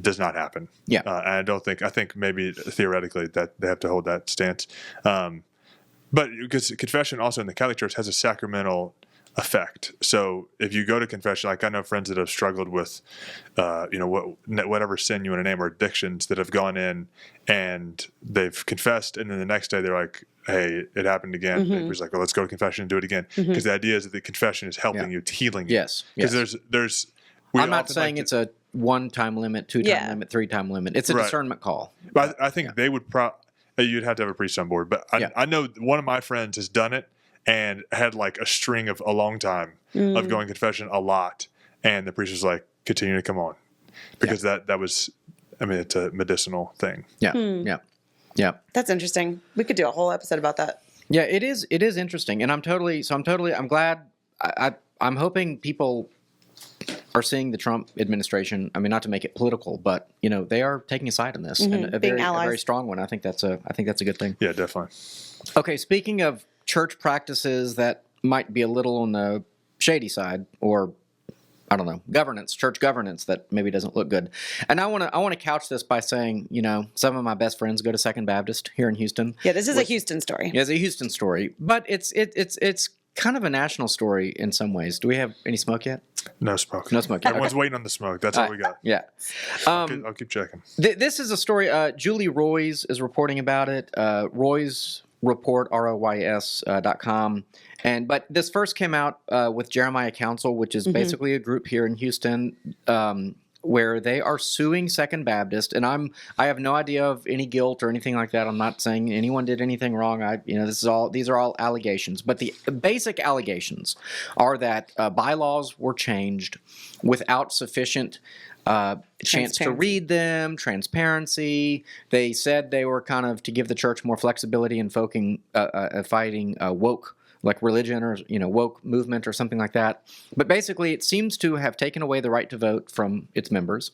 Speaker 3: does not happen. Yeah. And I think maybe theoretically that they have to hold that stance. But because confession also in the Catholic Church has a sacramental effect. So if you go to confession, like I know friends that have struggled with, whatever sin you want to name or addictions that have gone in and they've confessed, and then the next day they're like, "Hey, it happened again." It was like, "Well, let's go to confession and do it again," because the idea is that the confession is helping you, it's healing you.
Speaker 1: Yes.
Speaker 3: Because there's.
Speaker 1: I'm not saying it's a 1-time limit, 2-time limit, 3-time limit. It's a discernment call.
Speaker 3: But I think they would you'd have to have a priest on board. But I know one of my friends has done it and had like a string of a long time of going confession a lot. And the priest was like, continue to come on. Because that was, it's a medicinal thing.
Speaker 1: Yeah.
Speaker 2: That's interesting. We could do a whole episode about that.
Speaker 1: Yeah, it is interesting. And I'm glad, I'm hoping people are seeing the Trump administration. Not to make it political, but they are taking a side in this, and a very strong one. I think that's a good thing.
Speaker 3: Yeah, definitely.
Speaker 1: Okay, speaking of church practices that might be a little on the shady side, or I don't know, church governance that maybe doesn't look good. And I want to couch this by saying, some of my best friends go to Second Baptist here in Houston.
Speaker 2: Yeah, this is a Houston story.
Speaker 1: Yeah, it's a Houston story, but it's kind of a national story in some ways. Do we have any smoke yet?
Speaker 3: No smoke.
Speaker 1: No smoke.
Speaker 3: Everyone's waiting on the smoke. That's all we got.
Speaker 1: Yeah.
Speaker 3: I'll keep checking.
Speaker 1: This is a story. Julie Roys is reporting about it. Roys Report, ROYS.com. But this first came out with Jeremiah Council, which is basically a group here in Houston. where they are suing Second Baptist, and I have no idea of any guilt or anything like that. I'm not saying anyone did anything wrong. These are all allegations, but the basic allegations are that bylaws were changed without sufficient chance to read them, transparency. They said they were kind of to give the church more flexibility in fighting woke, like religion or woke movement or something like that. But basically, it seems to have taken away the right to vote from its members,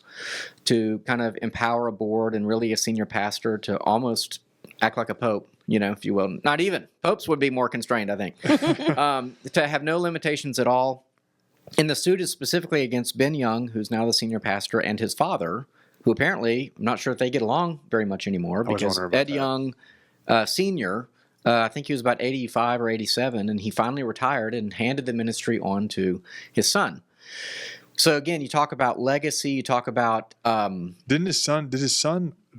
Speaker 1: to kind of empower a board and really a senior pastor to almost act like a pope, if you will. Not even. Popes would be more constrained, I think. To have no limitations at all. And the suit is specifically against Ben Young, who's now the senior pastor, and his father, who apparently, I'm not sure if they get along very much anymore, because Ed Young Sr., I think he was about 85 or 87, and he finally retired and handed the ministry on to his son. So again, you talk about legacy, you talk about...
Speaker 3: did his son,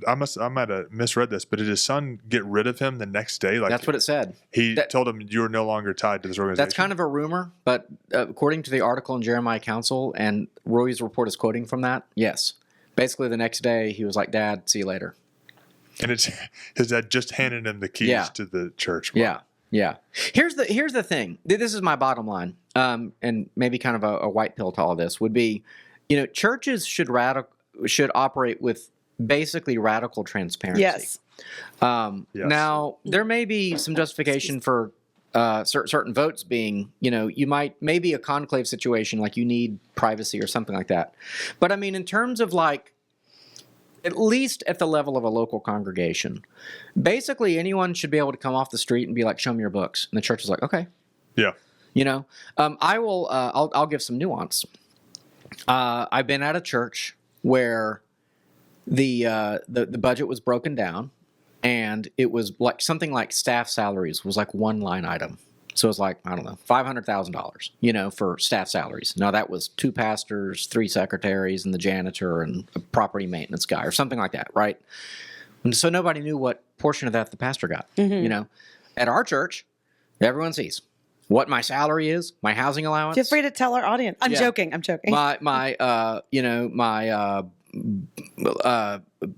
Speaker 3: I might have misread this, but did his son get rid of him the next day? Like,
Speaker 1: that's what it said.
Speaker 3: He told him, you're no longer tied to this organization?
Speaker 1: That's kind of a rumor, but according to the article in Jeremiah Council, and Roy's report is quoting from that, yes. Basically the next day, he was like, Dad, see you later.
Speaker 3: And his dad just handed him the keys to the church. Wow.
Speaker 1: Yeah. Here's the thing. This is my bottom line, and maybe kind of a white pill to all this would be, churches should operate with basically radical transparency.
Speaker 2: Yes.
Speaker 3: Yes.
Speaker 1: Now, there may be some justification for certain votes being, maybe a conclave situation, like you need privacy or something like that. But I mean, in terms of like, at least at the level of a local congregation, basically anyone should be able to come off the street and be like, show me your books. And the church is like, okay.
Speaker 3: Yeah.
Speaker 1: I'll give some nuance. I've been at a church where the budget was broken down, and it was like something like staff salaries was like one line item. So it was like, I don't know, $500,000, for staff salaries. Now that was 2 pastors, 3 secretaries, and the janitor and a property maintenance guy or something like that, right? And so nobody knew what portion of that the pastor got. At our church, everyone sees what my salary is, my housing allowance.
Speaker 2: Feel free to tell our audience. I'm joking.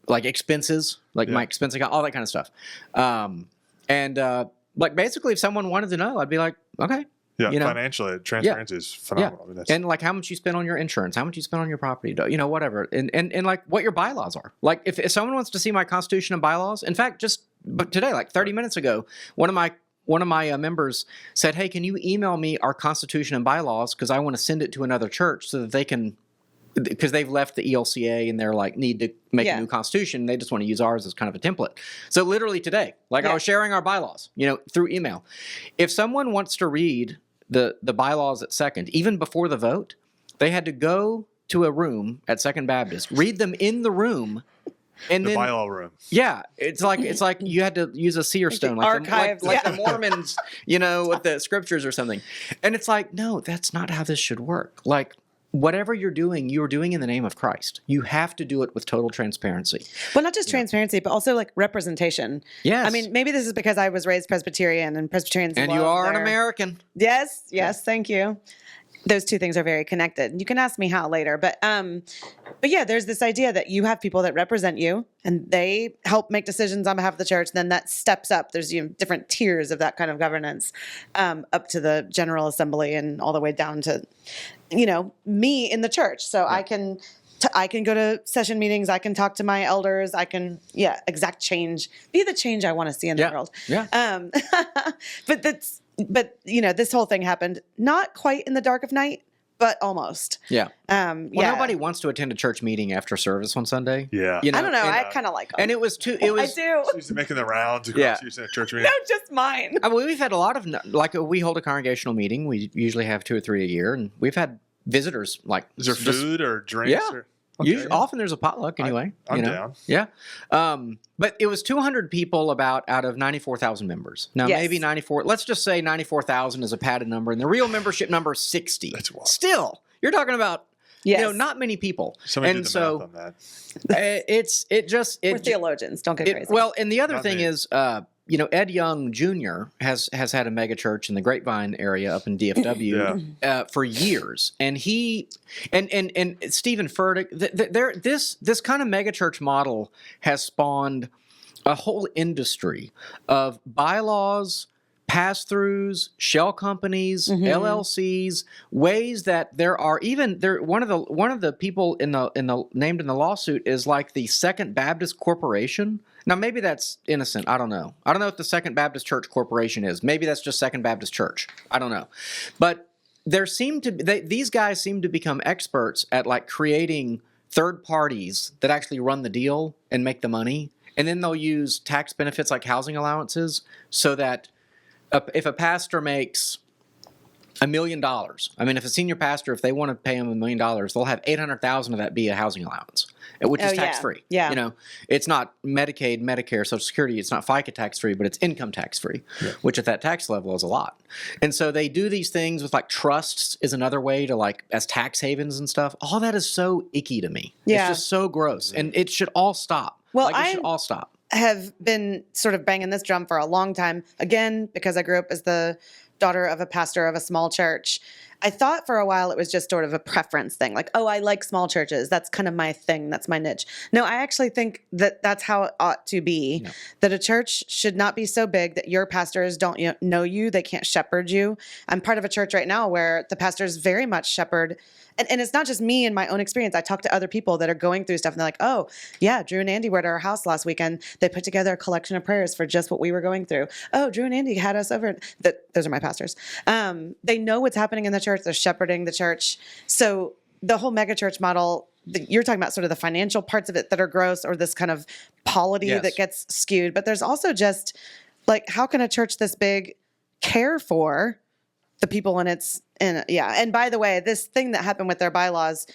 Speaker 1: Like expenses, like my expense account, all that kind of stuff. Like basically, if someone wanted to know, I'd be like, okay.
Speaker 3: Yeah, financially, transparency is phenomenal.
Speaker 1: Yeah. I mean, and like how much you spend on your insurance, how much you spend on your property, whatever. And like what your bylaws are. Like if someone wants to see my constitution and bylaws, in fact, but today, like 30 minutes ago, one of my members said, hey, can you email me our constitution and bylaws? Because I want to send it to another church so that they can, because they've left the ELCA and they're like, need to make a new constitution. They just want to use ours as kind of a template. So literally today, I was sharing our bylaws, through email. If someone wants to read the bylaws at Second, even before the vote, they had to go to a room at Second Baptist, read them in the room. And
Speaker 3: the
Speaker 1: then,
Speaker 3: bylaw room.
Speaker 1: Yeah, it's like you had to use a seer stone, like the Mormons, with the scriptures or something. And it's like, no, that's not how this should work. Like, whatever you're doing in the name of Christ. You have to do it with total transparency.
Speaker 2: Well, not just transparency, but also like representation.
Speaker 1: Yes.
Speaker 2: I mean, maybe this is because I was raised Presbyterian, and Presbyterians
Speaker 1: and
Speaker 2: love
Speaker 1: you are an American.
Speaker 2: Yes, thank you. Those two things are very connected. You can ask me how later, but yeah, there's this idea that you have people that represent you, and they help make decisions on behalf of the church. And then that steps up. There's different tiers of that kind of governance, up to the General Assembly and all the way down to, me in the church. So I can go to session meetings. I can talk to my elders. I can, exact change, be the change I want to see in the world.
Speaker 1: Yeah.
Speaker 2: But this whole thing happened not quite in the dark of night, but almost.
Speaker 1: Yeah. Nobody wants to attend a church meeting after service on Sunday.
Speaker 3: Yeah.
Speaker 2: I don't know. I kind of like them.
Speaker 1: And it was
Speaker 2: I do.
Speaker 3: She's making the rounds across Houston at church meeting.
Speaker 2: No, just mine.
Speaker 1: I mean, we've had a lot of, we hold a congregational meeting. We usually have 2 or 3 a year, and we've had visitors like.
Speaker 3: Is there food or drinks?
Speaker 1: Yeah. Okay. Often there's a potluck anyway.
Speaker 3: I'm down.
Speaker 1: Yeah. But it was 200 people out of 94,000 members. Now, maybe 94, let's just say 94,000 is a padded number, and the real membership number is 60.
Speaker 3: That's wild.
Speaker 1: Still, you're talking about, not many people.
Speaker 3: Somebody did the math on that.
Speaker 2: We're theologians. Don't get crazy.
Speaker 1: Well, and the other thing is, Ed Young Jr. has had a megachurch in the Grapevine area up in DFW for years, and he and Stephen Furtick. This kind of megachurch model has spawned a whole industry of bylaws, pass-throughs, shell companies, LLCs, ways that one of the people named in the lawsuit is like the Second Baptist Corporation. Now maybe that's innocent. I don't know. I don't know what the Second Baptist Church Corporation is. Maybe that's just Second Baptist Church. I don't know. But these guys seem to become experts at like creating third parties that actually run the deal and make the money. And then they'll use tax benefits like housing allowances so that if a pastor makes $1 million, I mean, if a senior pastor, if they want to pay him $1 million, they'll have $800,000 of that be a housing allowance, which is tax-free.
Speaker 2: Yeah.
Speaker 1: It's not Medicaid, Medicare, Social Security. It's not FICA tax-free, but it's income tax-free, which at that tax level is a lot. And so they do these things with like trusts is another way to like as tax havens and stuff. All that is so icky to me.
Speaker 2: Yeah.
Speaker 1: It's just so gross, and it should all stop.
Speaker 2: Well,
Speaker 1: it should all stop.
Speaker 2: Have been sort of banging this drum for a long time. Again, because I grew up as the daughter of a pastor of a small church. I thought for a while it was just sort of a preference thing. Like, oh, I like small churches. That's kind of my thing. That's my niche. No, I actually think that that's how it ought to be. No. That a church should not be so big that your pastors don't know you. They can't shepherd you. I'm part of a church right now where the pastors very much shepherd. And it's not just me and my own experience. I talk to other people that are going through stuff and they're like, oh, yeah, Drew and Andy were at our house last weekend. They put together a collection of prayers for just what we were going through. Oh, Drew and Andy had us over. Those are my pastors. They know what's happening in the church. They're shepherding the church. So the whole megachurch model, you're talking about sort of the financial parts of it that are gross or this kind of polity that gets skewed. But there's also just like, how can a church this big care for the people in its and by the way, this thing that happened with their bylaws,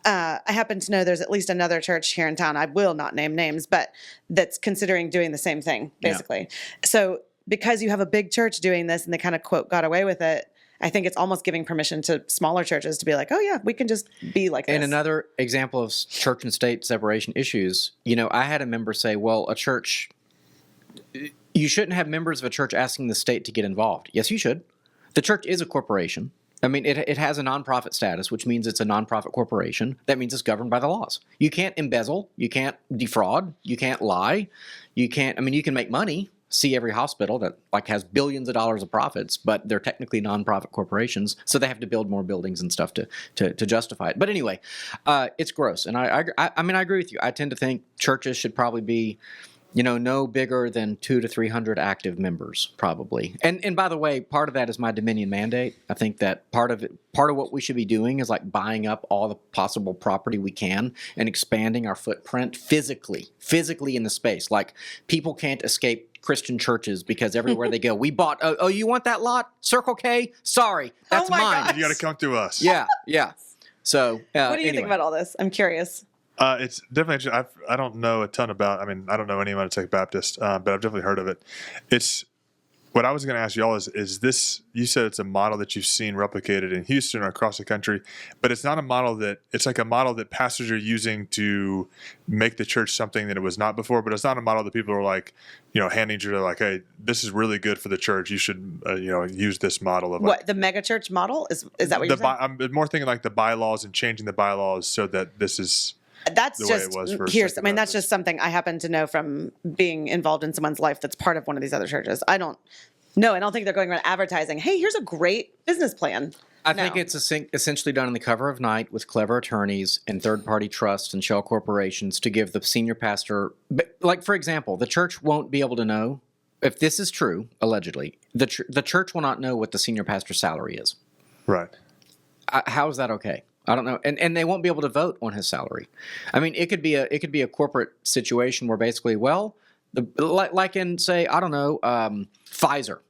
Speaker 2: I happen to know there's at least another church here in town. I will not name names, but that's considering doing the same thing, basically. Yeah. So because you have a big church doing this and they kind of quote got away with it, I think it's almost giving permission to smaller churches to be like, oh yeah, we can just be like this.
Speaker 1: And another example of church and state separation issues, I had a member say, well, a church, you shouldn't have members of a church asking the state to get involved. Yes, you should. The church is a corporation. I mean, it has a nonprofit status, which means it's a nonprofit corporation. That means it's governed by the laws. You can't embezzle. You can't defraud. You can't lie. You can make money. See every hospital that like has billions of dollars of profits, but they're technically nonprofit corporations, so they have to build more buildings and stuff to justify it. But anyway, it's gross, and I agree with you. I tend to think churches should probably be, no bigger than 200 to 300 active members, probably. And by the way, part of that is my Dominion mandate. I think that part of what we should be doing is like buying up all the possible property we can and expanding our footprint physically in the space. Like people can't escape Christian churches because everywhere they go, we bought. Oh, you want that lot? Circle K? Sorry, that's mine.
Speaker 2: Gosh.
Speaker 3: You got to come through us.
Speaker 1: Yeah. So,
Speaker 2: what do you think about all this? I'm curious.
Speaker 3: It's definitely. I don't know a ton about. I mean, I don't know anyone at Second Baptist, but I've definitely heard of it. It's what I was going to ask y'all is this? You said it's a model that you've seen replicated in Houston or across the country, but it's not a model that it's like a model that pastors are using to make the church something that it was not before. But it's not a model that people are like, handing you like, hey, this is really good for the church. You should, use this model of
Speaker 2: what the megachurch model is. Is that what you're saying?
Speaker 3: I'm more thinking like the bylaws and changing the bylaws so that this is.
Speaker 2: That's
Speaker 3: the
Speaker 2: just
Speaker 3: way it was for
Speaker 2: here's. I mean, that's just something I happen to know from being involved in someone's life that's part of one of these other churches. I don't think they're going around advertising. Hey, here's a great business plan.
Speaker 1: I think it's essentially done on the cover of Night with clever attorneys and third-party trusts and shell corporations to give the senior pastor, like for example, the church won't be able to know if this is true. Allegedly, the church will not know what the senior pastor's salary is.
Speaker 3: Right.
Speaker 1: How is that okay? I don't know, and they won't be able to vote on his salary. I mean, it could be a corporate situation where basically, like in say, I don't know, Pfizer.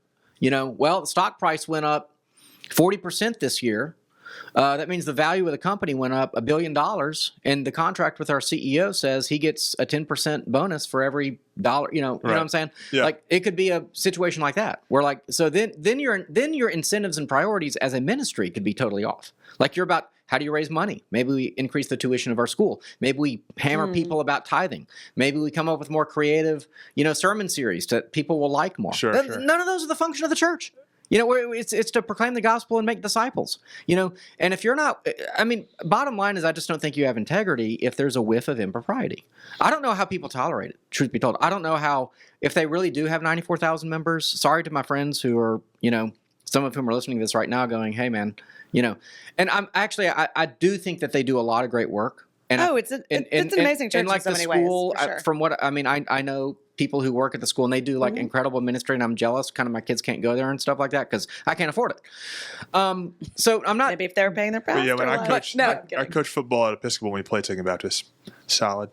Speaker 1: The stock price went up 40% this year, That means the value of the company went up $1 billion, and the contract with our CEO says he gets a 10% bonus for every dollar. You know what I'm saying?
Speaker 3: Yeah.
Speaker 1: Like it could be a situation like that where like so then your incentives and priorities as a ministry could be totally off. Like you're about how do you raise money? Maybe we increase the tuition of our school. Maybe we hammer people about tithing. Maybe we come up with more creative, sermon series that people will like more.
Speaker 3: Sure.
Speaker 1: None of those are the function of the church. It's to proclaim the gospel and make disciples, and if you're not, bottom line is I just don't think you have integrity if there's a whiff of impropriety. I don't know how people tolerate it, truth be told. I don't know how, if they really do have 94,000 members, sorry to my friends who are, some of whom are listening to this right now going, hey man, and I'm actually, I do think that they do a lot of great work. And
Speaker 2: it's an amazing church
Speaker 1: and like
Speaker 2: in so
Speaker 1: the
Speaker 2: many
Speaker 1: school,
Speaker 2: ways. For sure.
Speaker 1: From what, I know people who work at the school and they do like incredible ministry, and I'm jealous. Kind of my kids can't go there and stuff like that because I can't afford it. So I'm not.
Speaker 2: Maybe if they're paying their pastor.
Speaker 3: But yeah, when I
Speaker 2: I
Speaker 3: coached football at Episcopal when we played Taking Baptist. Solid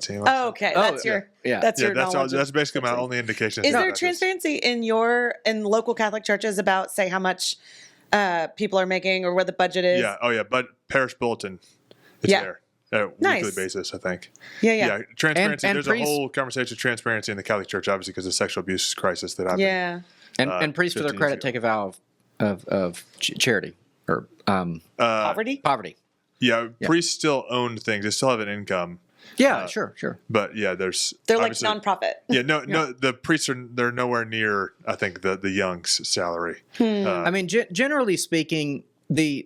Speaker 3: team.
Speaker 2: Oh, okay. That's your knowledge.
Speaker 3: That's basically my only indication.
Speaker 2: Is there transparency in local Catholic churches about, say, how much people are making or what the budget is?
Speaker 3: Yeah. Oh, yeah. But parish bulletin, it's there. At a weekly basis, I think.
Speaker 2: Yeah.
Speaker 3: Transparency.
Speaker 1: And
Speaker 3: there's a whole conversation of transparency in the Catholic Church, obviously, because of the sexual abuse crisis that happened.
Speaker 2: Yeah.
Speaker 1: And priests, to their credit, take a vow of charity or
Speaker 2: poverty.
Speaker 3: Yeah, priests still owned things. They still have an income.
Speaker 1: Yeah, sure.
Speaker 3: But yeah, they're
Speaker 2: like nonprofit.
Speaker 3: Yeah, no. The priests they're nowhere near, I think, the Young's salary.
Speaker 1: Generally speaking, the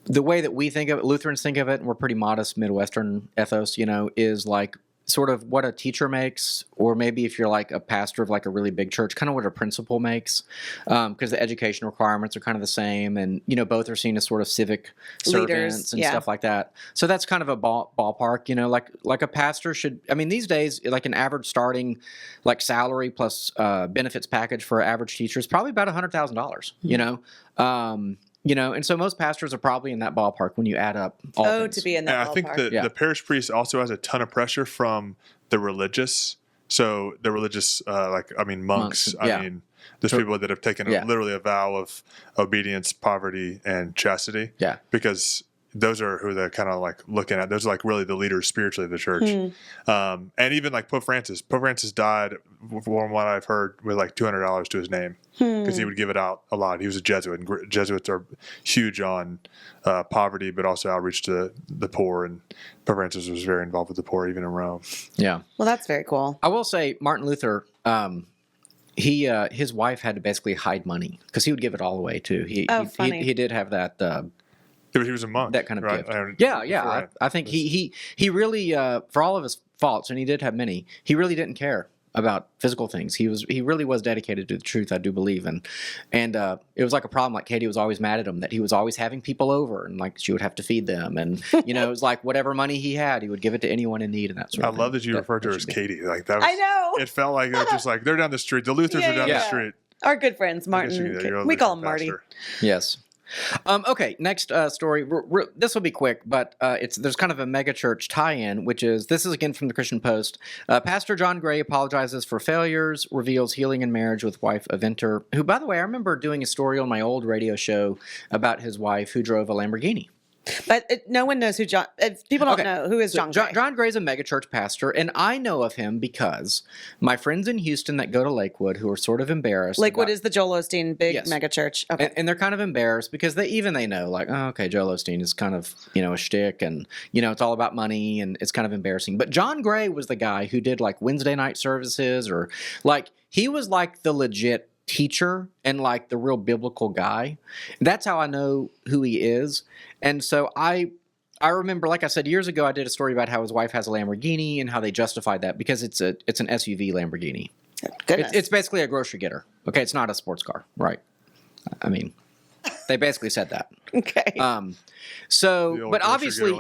Speaker 1: way that we think of it, Lutherans think of it, and we're pretty modest Midwestern ethos, is like sort of what a teacher makes, or maybe if you're like a pastor of like a really big church, kind of what a principal makes, because the education requirements are kind of the same, and both are seen as sort of civic servants and stuff like that. So that's kind of a ballpark, like a pastor should. These days, like an average starting like salary plus benefits package for an average teacher is probably about $100,000. And so most pastors are probably in that ballpark when you add up all things.
Speaker 2: To be in that ballpark.
Speaker 3: I think the parish priest also has a ton of pressure from the religious. So the religious, monks. There's people that have taken literally a vow of obedience, poverty, and chastity. Yeah. Because those are who they're kind of like looking at. Those are like really the leaders spiritually of the church. And even like Pope Francis. Pope Francis died, from what I've heard, with like $200 to his name because he would give it out a lot. He was a Jesuit, and Jesuits are huge on poverty, but also outreach to the poor. And Pope Francis was very involved with the poor, even in Rome.
Speaker 1: Yeah.
Speaker 2: Well, that's very cool.
Speaker 1: I will say Martin Luther, his wife had to basically hide money because he would give it all away too. He did have that.
Speaker 3: But he was a monk.
Speaker 1: That kind of gift. I think he really, for all of his faults, and he did have many, he really didn't care about physical things. He really was dedicated to the truth, I do believe. And it was like a problem. Like Katie was always mad at him that he was always having people over, and like she would have to feed them. And it was like whatever money he had, he would give it to anyone in need and that sort of thing.
Speaker 3: I love that you referred to her as Katie. Like that was,
Speaker 2: I know.
Speaker 3: It felt like it was just like they're down the street. The Luthers are down the street.
Speaker 2: Our good friends, Martin. We call him Marty.
Speaker 1: Yes. Okay, next story. This will be quick, but there's kind of a megachurch tie-in, this is again from the Christian Post. Pastor John Gray apologizes for failures, reveals healing in marriage with wife Aventer, who, by the way, I remember doing a story on my old radio show about his wife who drove a Lamborghini.
Speaker 2: But no one knows who John. People don't know who is John Gray.
Speaker 1: John Gray's a megachurch pastor, and I know of him because my friends in Houston that go to Lakewood, who are sort of embarrassed.
Speaker 2: Lakewood is the Joel Osteen big megachurch. Okay,
Speaker 1: and they're kind of embarrassed because they know like, oh, okay, Joel Osteen is kind of a shtick, and it's all about money, and it's kind of embarrassing. But John Gray was the guy who did like Wednesday night services, or like he was like the legit teacher and like the real biblical guy. That's how I know who he is. And so I remember, like I said, years ago, I did a story about how his wife has a Lamborghini and how they justified that because it's an SUV Lamborghini. It's basically a grocery getter. Okay, it's not a sports car, right? They basically said that.
Speaker 2: Okay.
Speaker 1: But obviously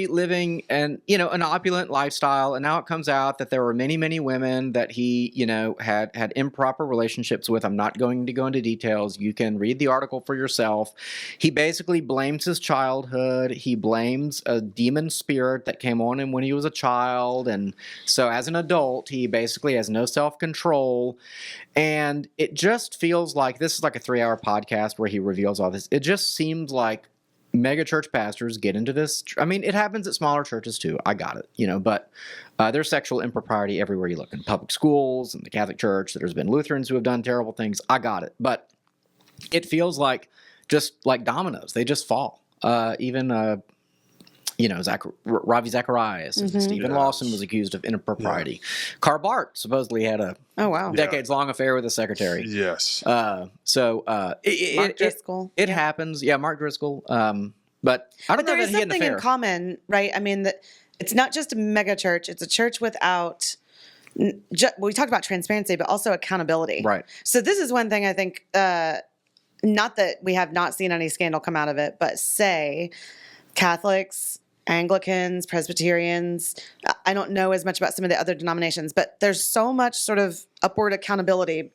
Speaker 1: living an opulent lifestyle, and now it comes out that there were many, many women that he, had improper relationships with. I'm not going to go into details. You can read the article for yourself. He basically blames his childhood. He blames a demon spirit that came on him when he was a child. And so as an adult, he basically has no self-control. And it just feels like this is like a 3-hour podcast podcast where he reveals all this. It just seems like megachurch pastors get into this. I mean, it happens at smaller churches too. I got it, but there's sexual impropriety everywhere you look, in public schools and the Catholic Church. There's been Lutherans who have done terrible things. I got it. But it feels like just like dominoes. They just fall. Even Ravi Zacharias and Stephen Lawson was accused of impropriety. Karl Barth supposedly had a decades-long affair with his secretary.
Speaker 3: Yes.
Speaker 1: Mark
Speaker 2: Driscoll.
Speaker 1: It happens. Yeah, Mark Driscoll. But I don't know
Speaker 2: there
Speaker 1: that
Speaker 2: is
Speaker 1: he had an
Speaker 2: something
Speaker 1: affair.
Speaker 2: in common, right? I mean, that it's not just a mega church; it's a church without. We talked about transparency, but also accountability.
Speaker 1: Right.
Speaker 2: So this is one thing I think. Not that we have not seen any scandal come out of it, but say Catholics, Anglicans, Presbyterians. I don't know as much about some of the other denominations, but there's so much sort of upward accountability.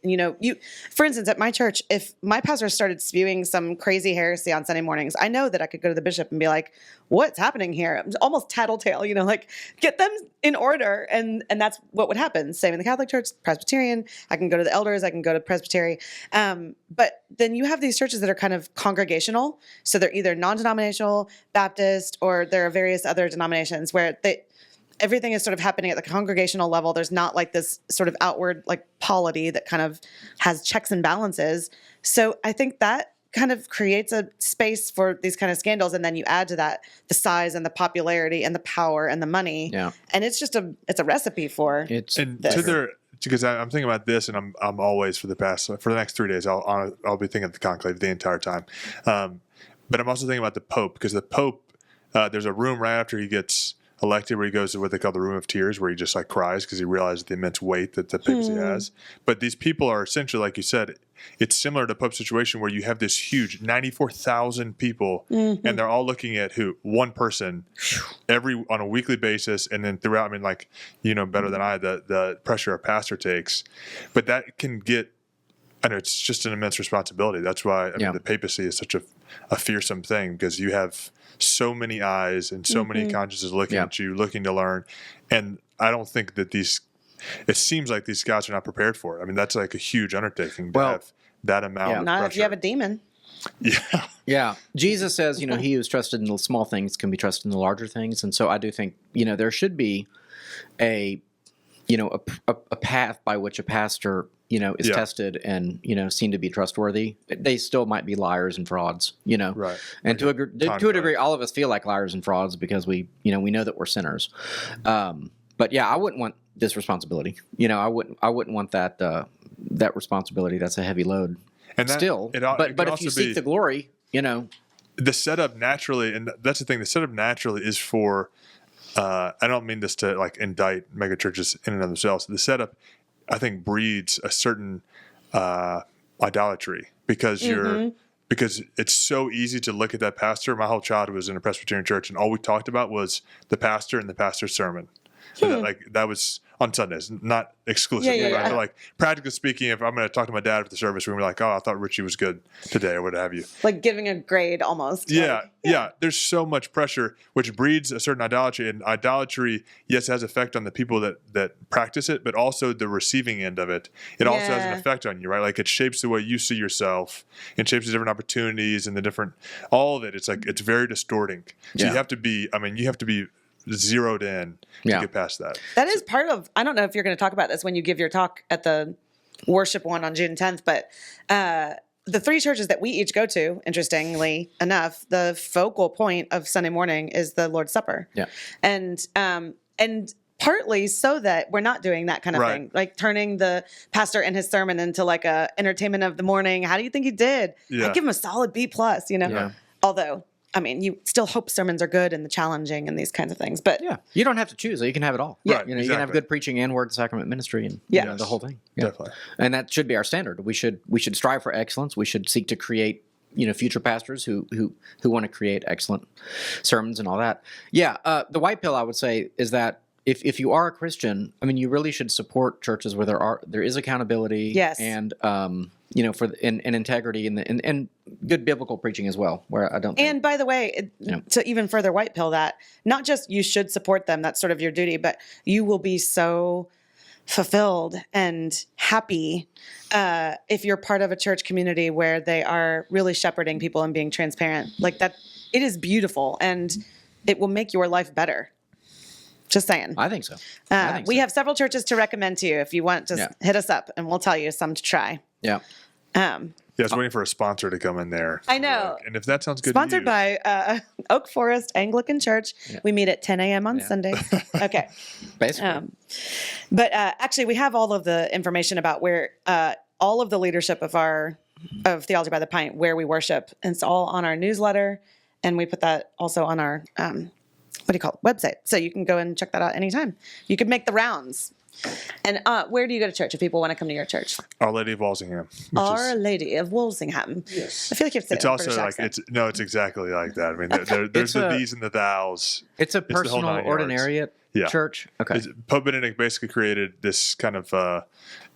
Speaker 2: For instance, at my church, if my pastor started spewing some crazy heresy on Sunday mornings, I know that I could go to the bishop and be like, what's happening here? Almost tattletale, get them in order. And that's what would happen. Same in the Catholic Church, Presbyterian. I can go to the elders. I can go to Presbytery. But then you have these churches that are kind of congregational. So they're either non-denominational, Baptist, or there are various other denominations where everything is sort of happening at the congregational level. There's not like this sort of outward like polity that kind of has checks and balances. So I think that kind of creates a space for these kind of scandals. And then you add to that the size and the popularity and the power and the money.
Speaker 1: Yeah.
Speaker 2: And it's just it's a recipe for
Speaker 1: It's
Speaker 3: because I'm thinking about this, and I'm always for the next 3 days I'll be thinking of the conclave the entire time, but I'm also thinking about the Pope, because the Pope there's a room right after he gets elected where he goes to what they call the room of tears, where he just like cries because he realizes the immense weight that the papacy has. But these people are essentially, like you said, it's similar to Pope's situation where you have this huge 94,000 people, and they're all looking at one person on a weekly basis, and then throughout. I mean, like, better than I, the pressure a pastor takes, but that can get. I know it's just an immense responsibility. That's why I mean the papacy is such a fearsome thing, because you have so many eyes and so many consciences looking at you, looking to learn. And I don't think that it seems like these guys are not prepared for it. I mean, that's like a huge undertaking to have that amount of
Speaker 2: not
Speaker 3: pressure.
Speaker 2: if you have a demon.
Speaker 3: Yeah.
Speaker 1: Yeah. Jesus says, he who's trusted in the small things can be trusted in the larger things. And so I do think, there should be a path by which a pastor, is tested and, seen to be trustworthy. They still might be liars and frauds,
Speaker 3: Right.
Speaker 1: And to a degree, all of us feel like liars and frauds because we know that we're sinners. But yeah, I wouldn't want this responsibility. I wouldn't want that responsibility. That's a heavy load.
Speaker 3: And
Speaker 1: But if you seek the glory,
Speaker 3: the setup naturally, and that's the thing, the setup naturally is for, I don't mean this to like indict megachurches in and of themselves. The setup, I think, breeds a certain idolatry, because because it's so easy to look at that pastor. My whole childhood was in a Presbyterian church, and all we talked about was the pastor and the pastor's sermon. And that was on Sundays, not exclusively. Right? But like, practically speaking, if I'm going to talk to my dad after the service, we're going to be like, "Oh, I thought Richie was good today," or what have you.
Speaker 2: Like giving a grade almost.
Speaker 3: Yeah. There's so much pressure, which breeds a certain idolatry. And idolatry, yes, has effect on the people that practice it, but also the receiving end of it. It also has an effect on you, right? Like, it shapes the way you see yourself. It shapes the different opportunities and all of it. It's like, it's very distorting. So you have to be zeroed in to get past that.
Speaker 2: That is part of, I don't know if you're going to talk about this when you give your talk at the worship one on June 10th, but the three churches that we each go to, interestingly enough, the focal point of Sunday morning is the Lord's Supper.
Speaker 1: Yeah.
Speaker 2: And partly so that we're not doing that kind of thing, like turning the pastor and his sermon into like a entertainment of the morning. How do you think he did? I'd give him a solid B+, Although, I mean, you still hope sermons are good and the challenging and these kinds of things, but
Speaker 1: you don't have to choose. You can have it all.
Speaker 3: Right,
Speaker 1: you can have good preaching and word and sacrament ministry, and the whole thing.
Speaker 3: Definitely.
Speaker 1: And that should be our standard. We should strive for excellence. We should seek to create, future pastors who want to create excellent sermons and all that. Yeah. The white pill, I would say, is that if you are a Christian, I mean, you really should support churches where there is accountability.
Speaker 2: Yes.
Speaker 1: And for and integrity and good biblical preaching as well. Where I don't.
Speaker 2: And by the way, to even further white pill that, not just you should support them, that's sort of your duty, but you will be so fulfilled and happy if you're part of a church community where they are really shepherding people and being transparent. Like that, it is beautiful and it will make your life better. Just saying.
Speaker 1: I think so.
Speaker 2: We have several churches to recommend to you. If you want, just hit us up and we'll tell you some to try.
Speaker 1: Yeah.
Speaker 3: Yeah, I was waiting for a sponsor to come in there.
Speaker 2: I know.
Speaker 3: And if that sounds good
Speaker 2: Sponsored
Speaker 3: to you.
Speaker 2: by Oak Forest Anglican Church.
Speaker 1: Yeah.
Speaker 2: We meet at 10 a.m. on Sundays. Okay.
Speaker 1: Basically.
Speaker 2: But actually, we have all of the information about where all of the leadership of Theology by the Pint, where we worship. And it's all on our newsletter. And we put that also on our, website. So you can go and check that out anytime. You could make the rounds. And where do you go to church if people want to come to your church?
Speaker 3: Our Lady of Walsingham.
Speaker 2: Our Lady of Walsingham.
Speaker 3: Yes.
Speaker 2: I feel like you have to say
Speaker 3: It's
Speaker 2: that in
Speaker 3: also
Speaker 2: British
Speaker 3: like,
Speaker 2: accent.
Speaker 3: it's exactly like that. I mean, there's the these and the thous.
Speaker 1: It's a
Speaker 3: the whole
Speaker 1: personal
Speaker 3: 9 yards.
Speaker 1: ordinariate church. Okay.
Speaker 3: Pope Benedict basically created this kind of,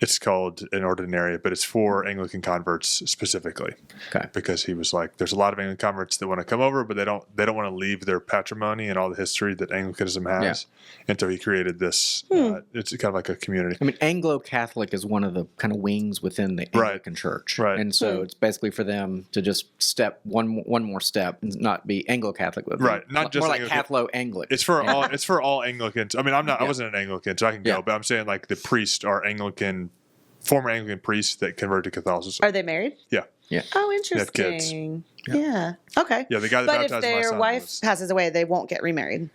Speaker 3: it's called an ordinariate, but it's for Anglican converts specifically.
Speaker 1: Okay.
Speaker 3: Because he was like, there's a lot of Anglican converts that want to come over, but they don't want to leave their patrimony and all the history that Anglicanism has. Yeah. And so he created this, it's kind of like a community.
Speaker 1: I mean, Anglo-Catholic is one of the kind of wings within the Anglican church.
Speaker 3: Right.
Speaker 1: And so it's basically for them to just step one more step and not be Anglo-Catholic with
Speaker 3: Right. Not just
Speaker 1: more like
Speaker 3: Anglican.
Speaker 1: Catholic-Anglic.
Speaker 3: It's for all Anglicans. I mean, I wasn't an Anglican, so I can go, but I'm saying like the priests are former Anglican priests that converted to Catholicism.
Speaker 2: Are they married?
Speaker 3: Yeah.
Speaker 1: Yeah.
Speaker 2: Oh,
Speaker 3: They have kids.
Speaker 2: interesting. Yeah. Okay.
Speaker 3: Yeah, the guy that
Speaker 2: But if
Speaker 3: baptized my
Speaker 2: their
Speaker 3: son
Speaker 2: wife
Speaker 3: was-
Speaker 2: passes away, they won't get remarried.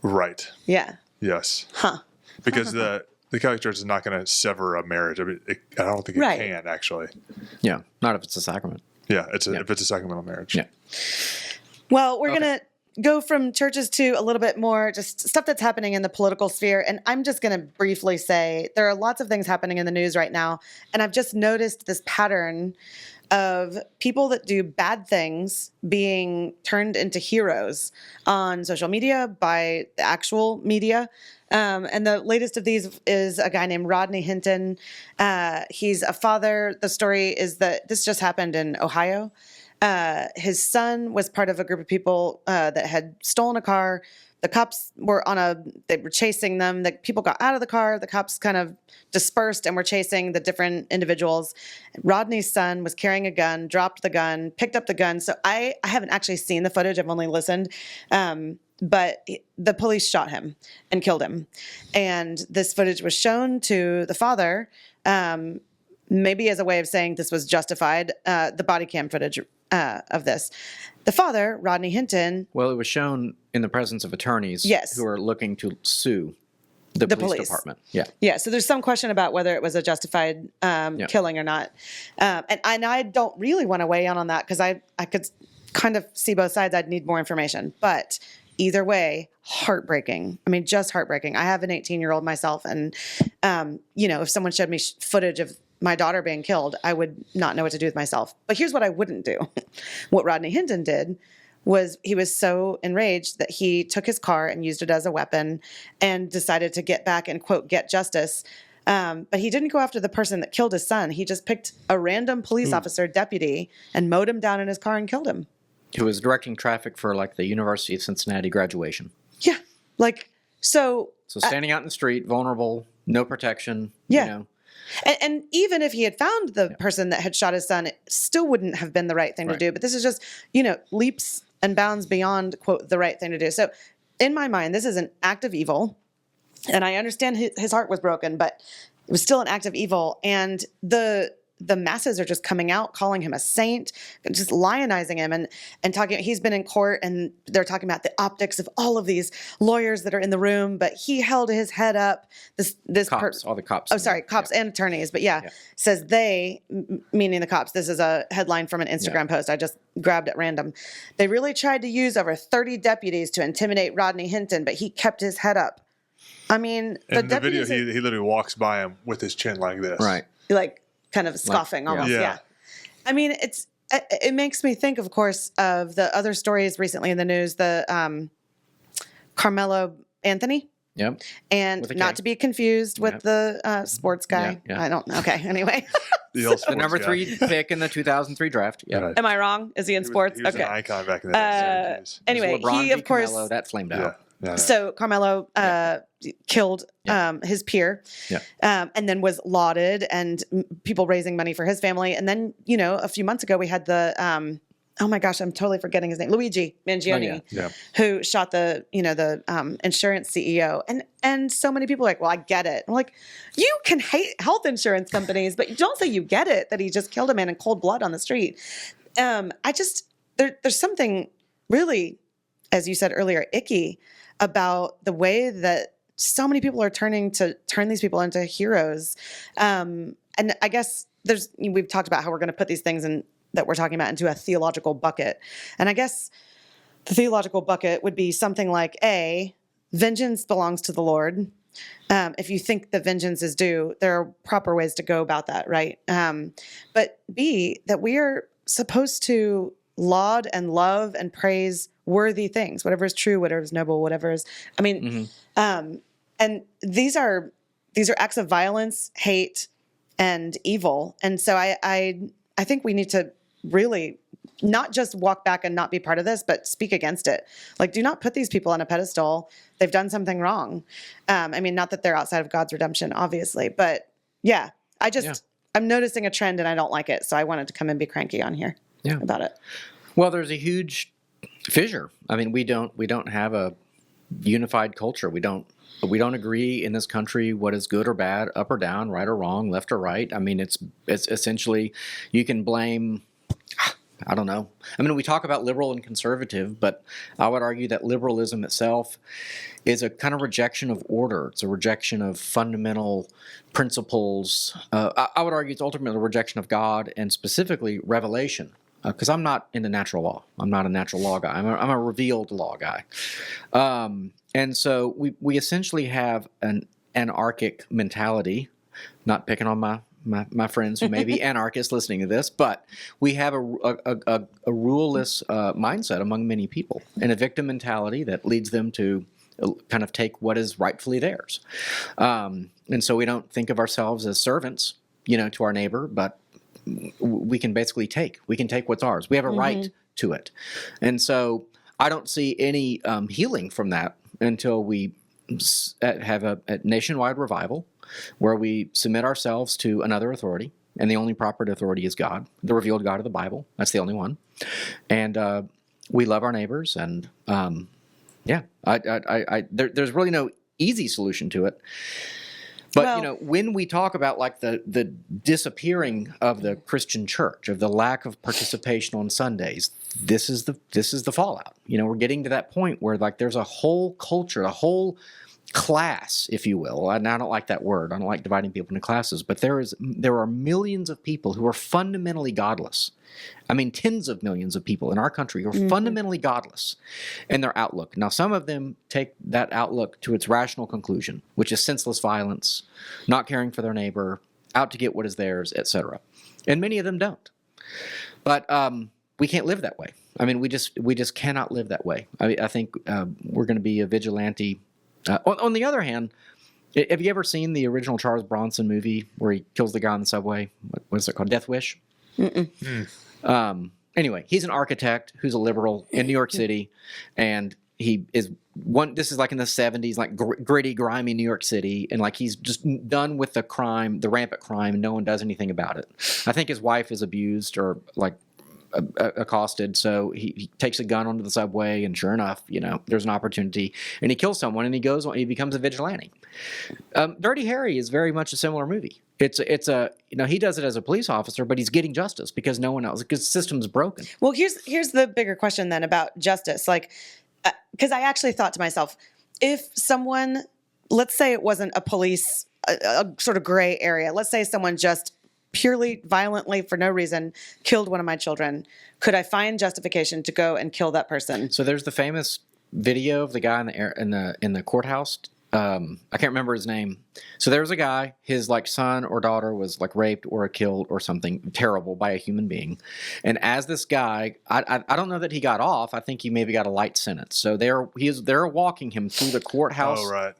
Speaker 3: Right.
Speaker 2: Yeah.
Speaker 3: Yes.
Speaker 2: Huh.
Speaker 3: Because the Catholic Church is not going to sever a marriage. I mean, I don't think it
Speaker 2: Right.
Speaker 3: can actually.
Speaker 1: Yeah. Not if it's a sacrament.
Speaker 3: Yeah, if it's a sacramental marriage.
Speaker 1: Yeah.
Speaker 2: Well, we're going to go from churches to a little bit more just stuff that's happening in the political sphere. And I'm just going to briefly say there are lots of things happening in the news right now. And I've just noticed this pattern of people that do bad things being turned into heroes on social media by the actual media. And the latest of these is a guy named Rodney Hinton. He's a father. The story is that this just happened in Ohio. His son was part of a group of people that had stolen a car. The cops were they were chasing them. The people got out of the car. The cops kind of dispersed and were chasing the different individuals. Rodney's son was carrying a gun, dropped the gun, picked up the gun. So I haven't actually seen the footage. I've only listened. But the police shot him and killed him. And this footage was shown to the father, maybe as a way of saying this was justified, the body cam footage of this. The father, Rodney Hinton.
Speaker 1: Well, it was shown in the presence of attorneys who are looking to sue the police department. Yeah.
Speaker 2: Yeah. So there's some question about whether it was a justified killing or not. And I don't really want to weigh in on that because I could kind of see both sides. I'd need more information. But either way, heartbreaking. I mean, just heartbreaking. I have an 18-year-old myself. And, if someone showed me footage of my daughter being killed, I would not know what to do with myself. But here's what I wouldn't do. What Rodney Hinton did was he was so enraged that he took his car and used it as a weapon and decided to get back and, quote, get justice. But he didn't go after the person that killed his son. He just picked a random police officer, deputy, and mowed him down in his car and killed him.
Speaker 1: Who was directing traffic for like the University of Cincinnati graduation.
Speaker 2: Yeah. So
Speaker 1: standing out in the street, vulnerable, no protection.
Speaker 2: Yeah. And even if he had found the person that had shot his son, it still wouldn't have been the right thing to do. But this is just, leaps and bounds beyond, quote, the right thing to do. So in my mind, this is an act of evil. And I understand his heart was broken, but it was still an act of evil. And the masses are just coming out, calling him a saint, just lionizing him and talking. He's been in court and they're talking about the optics of all of these lawyers that are in the room, but he held his head up.
Speaker 1: All the cops.
Speaker 2: Oh, sorry, cops and attorneys. But says they, meaning the cops. This is a headline from an Instagram post I just grabbed at random. They really tried to use over 30 deputies to intimidate Rodney Hinton, but he kept his head up. I mean,
Speaker 3: in the video, he literally walks by him with his chin like this.
Speaker 1: Right.
Speaker 2: Like, kind of scoffing almost. Yeah. I mean, it makes me think, of course, of the other stories recently in the news, the Carmelo Anthony.
Speaker 1: Yep.
Speaker 2: And not to be confused with the sports guy. I don't know. Okay. Anyway.
Speaker 1: The number 3 pick in the 2003 draft. Yeah.
Speaker 3: Right.
Speaker 2: Am I wrong? Is he in sports?
Speaker 3: He was an icon back in the day.
Speaker 2: Anyway,
Speaker 1: LeBron
Speaker 2: he, of
Speaker 1: v.
Speaker 2: course.
Speaker 1: Carmelo, that flamed out.
Speaker 3: Yeah.
Speaker 2: So Carmelo killed his peer, and then was lauded, and people raising money for his family. And then, a few months ago we had the oh my gosh, I'm totally forgetting his name, Luigi Mangione, who shot the insurance CEO. And so many people are like, well, I get it. I'm like, you can hate health insurance companies, but you don't say you get it that he just killed a man in cold blood on the street. There's something really, as you said earlier, icky about the way that so many people are turn these people into heroes. And I guess we've talked about how we're going to put these things that we're talking about into a theological bucket. And I guess the theological bucket would be something like, A, vengeance belongs to the Lord. If you think that vengeance is due, there are proper ways to go about that, right? But B, that we are supposed to laud and love and praise worthy things, whatever is true, whatever is noble, whatever is, and these are acts of violence, hate, and evil. And so I think we need to really not just walk back and not be part of this, but speak against it. Like, do not put these people on a pedestal. They've done something wrong. Not that they're outside of God's redemption, obviously, but I'm noticing a trend and I don't like it. So I wanted to come and be cranky on here about it.
Speaker 1: Well, there's a huge fissure. We don't have a unified culture. We don't agree in this country what is good or bad, up or down, right or wrong, left or right. It's essentially, you can blame, I don't know. We talk about liberal and conservative, but I would argue that liberalism itself is a kind of rejection of order. It's a rejection of fundamental principles. I would argue it's ultimately a rejection of God and specifically revelation. Because I'm not into natural law. I'm not a natural law guy. I'm a revealed law guy. And so we essentially have an anarchic mentality, not picking on my friends who may be anarchists listening to this, but we have a ruleless mindset among many people and a victim mentality that leads them to kind of take what is rightfully theirs. And so we don't think of ourselves as servants, to our neighbor, but we can basically take what's ours. We have a right to it. And so I don't see any healing from that until we have a nationwide revival where we submit ourselves to another authority. And the only proper authority is God, the revealed God of the Bible. That's the only one. And we love our neighbors. And there's really no easy solution to it. But, when we talk about like the disappearing of the Christian church, of the lack of participation on Sundays, this is the fallout. We're getting to that point where like there's a whole culture, a whole class, if you will. And I don't like that word. I don't like dividing people into classes. But there are millions of people who are fundamentally godless. Tens of millions of people in our country who are fundamentally godless in their outlook. Now, some of them take that outlook to its rational conclusion, which is senseless violence, not caring for their neighbor, out to get what is theirs, etc. And many of them don't. But we can't live that way. We just cannot live that way. I think we're going to be a vigilante. On the other hand, have you ever seen the original Charles Bronson movie where he kills the guy on the subway? What is it called? Death Wish? Anyway, he's an architect who's a liberal in New York City, and he is this is like in the 70s, like gritty, grimy New York City, and like he's just done with the crime, the rampant crime, and no one does anything about it. I think his wife is abused or like accosted, so he takes a gun onto the subway, and sure enough, there's an opportunity, and he kills someone, and he becomes a vigilante. Dirty Harry is very much a similar movie. It's he does it as a police officer, but he's getting justice because no one else, because the system's broken.
Speaker 2: Well, here's the bigger question then about justice, like, because I actually thought to myself, if someone, let's say it wasn't a police, a sort of gray area, let's say someone just purely violently for no reason killed one of my children, could I find justification to go and kill that person?
Speaker 1: So there's the famous video of the guy in the courthouse. I can't remember his name. So there was a guy, his like son or daughter was like raped or killed or something terrible by a human being. And as this guy, I don't know that he got off. I think he maybe got a light sentence. So they're walking him through the courthouse,
Speaker 3: oh, right.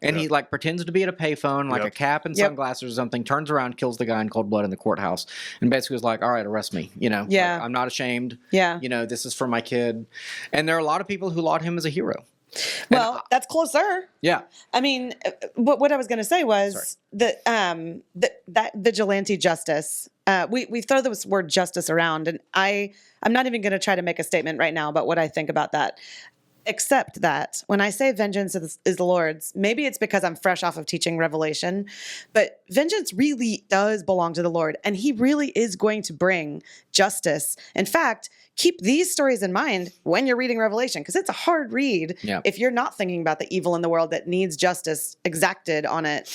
Speaker 1: And he like pretends to be at a payphone, like a cap and sunglasses or something, turns around, kills the guy in cold blood in the courthouse, and basically was like, all right, arrest me. Like, I'm not ashamed. This is for my kid. And there are a lot of people who laud him as a hero.
Speaker 2: Well, that's closer.
Speaker 1: Yeah.
Speaker 2: I mean, what I was going to say was that vigilante justice. We throw this word justice around, and I'm not even going to try to make a statement right now about what I think about that. Except that when I say vengeance is the Lord's, maybe it's because I'm fresh off of teaching Revelation, but vengeance really does belong to the Lord, and He really is going to bring justice. In fact, keep these stories in mind when you're reading Revelation, because it's a hard read if you're not thinking about the evil in the world that needs justice exacted on it,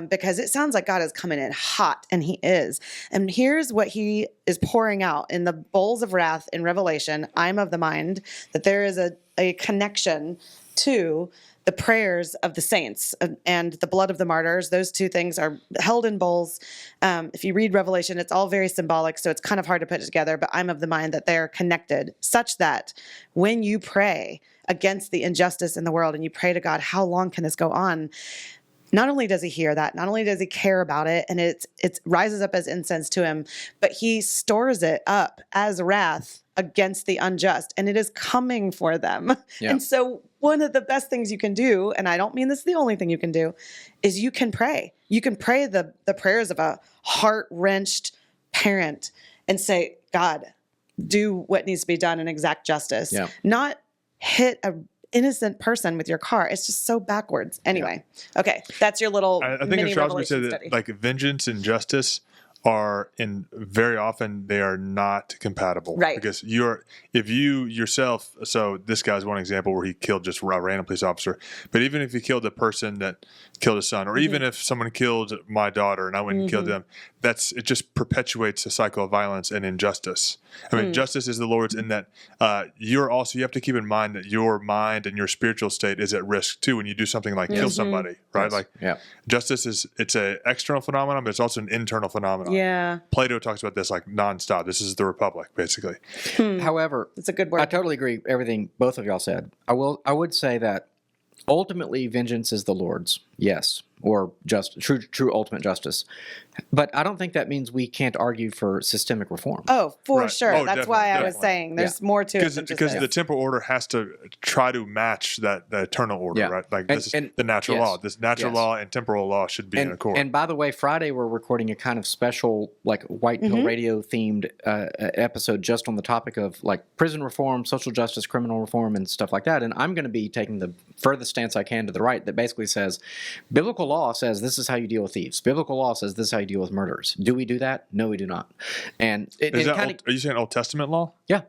Speaker 2: because it sounds like God is coming in hot, and He is. And here's what He is pouring out in the bowls of wrath in Revelation. I'm of the mind that there is a connection to the prayers of the saints and the blood of the martyrs. Those two things are held in bowls. If you read Revelation, it's all very symbolic, so it's kind of hard to put it together, but I'm of the mind that they're connected such that when you pray against the injustice in the world and you pray to God, how long can this go on? Not only does He hear that, not only does He care about it, and it rises up as incense to Him, but He stores it up as wrath against the unjust, and it is coming for them. Yeah. And so one of the best things you can do, and I don't mean this is the only thing you can do, is you can pray. You can pray the prayers of a heart-wrenched parent and say, God, do what needs to be done and exact justice. Yeah. Not hit a innocent person with your car. It's just so backwards. Anyway, okay, that's your little
Speaker 3: I think
Speaker 2: mini
Speaker 3: it's Charles would say that
Speaker 2: study.
Speaker 3: like vengeance and justice are very often they are not compatible.
Speaker 2: Right.
Speaker 3: Because if you yourself, so this guy's one example where he killed just a random police officer, but even if he killed a person that killed his son, or even if someone killed my daughter and I went and killed them, it just perpetuates a cycle of violence and injustice. I mean, justice is the Lord's in that you have to keep in mind that your mind and your spiritual state is at risk too when you do something like kill somebody, right? Yes. Justice it's an external phenomenon, but it's also an internal phenomenon.
Speaker 2: Yeah.
Speaker 3: Plato talks about this like nonstop. This is the Republic, basically.
Speaker 1: However,
Speaker 2: it's a good word.
Speaker 1: I totally agree with everything both of y'all said. I would say that ultimately vengeance is the Lord's, yes, or just true ultimate justice. But I don't think that means we can't argue for systemic reform.
Speaker 2: Oh, for
Speaker 3: Right.
Speaker 2: sure.
Speaker 3: Oh,
Speaker 2: That's why I was saying there's more to it.
Speaker 3: Because the temporal order has to try to match the eternal order, right? Like this is the natural law. This natural law and temporal law should be in accord.
Speaker 1: And by the way, Friday we're recording a kind of special, like White Pill Radio themed episode just on the topic of like prison reform, social justice, criminal reform, and stuff like that. And I'm going to be taking the furthest stance I can to the right that basically says, biblical law says this is how you deal with thieves. Biblical law says this is how you deal with murderers. Do we do that? No, we do not. And
Speaker 3: are you saying Old Testament law?
Speaker 1: Yeah,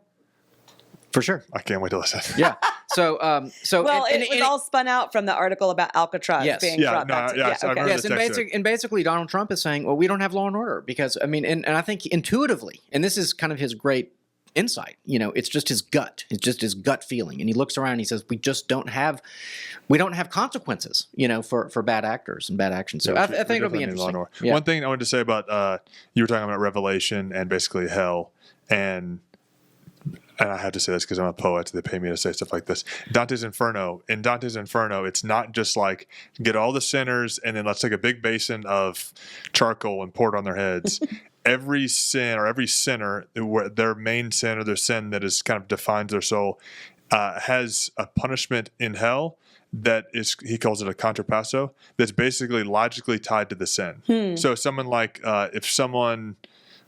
Speaker 1: for sure.
Speaker 3: I can't wait to listen.
Speaker 1: Yeah. So
Speaker 2: it was all spun out from the article about Alcatraz being brought back.
Speaker 1: And basically Donald Trump is saying, well, we don't have law and order because and I think intuitively, and this is kind of his great insight, it's just his gut. It's just his gut feeling. And he looks around and he says, we don't have consequences, for bad actors and bad actions. So I think it'll be interesting.
Speaker 3: Yeah. One thing I wanted to say about, you were talking about Revelation and basically hell, and I have to say this because I'm a poet. They pay me to say stuff like this. Dante's Inferno. In Dante's Inferno, it's not just like get all the sinners and then let's take a big basin of charcoal and pour it on their heads. Every sin or every sinner, their main sin or their sin that is kind of defines their soul, has a punishment in hell that is, he calls it a contrapasso, that's basically logically tied to the sin. So someone like, if someone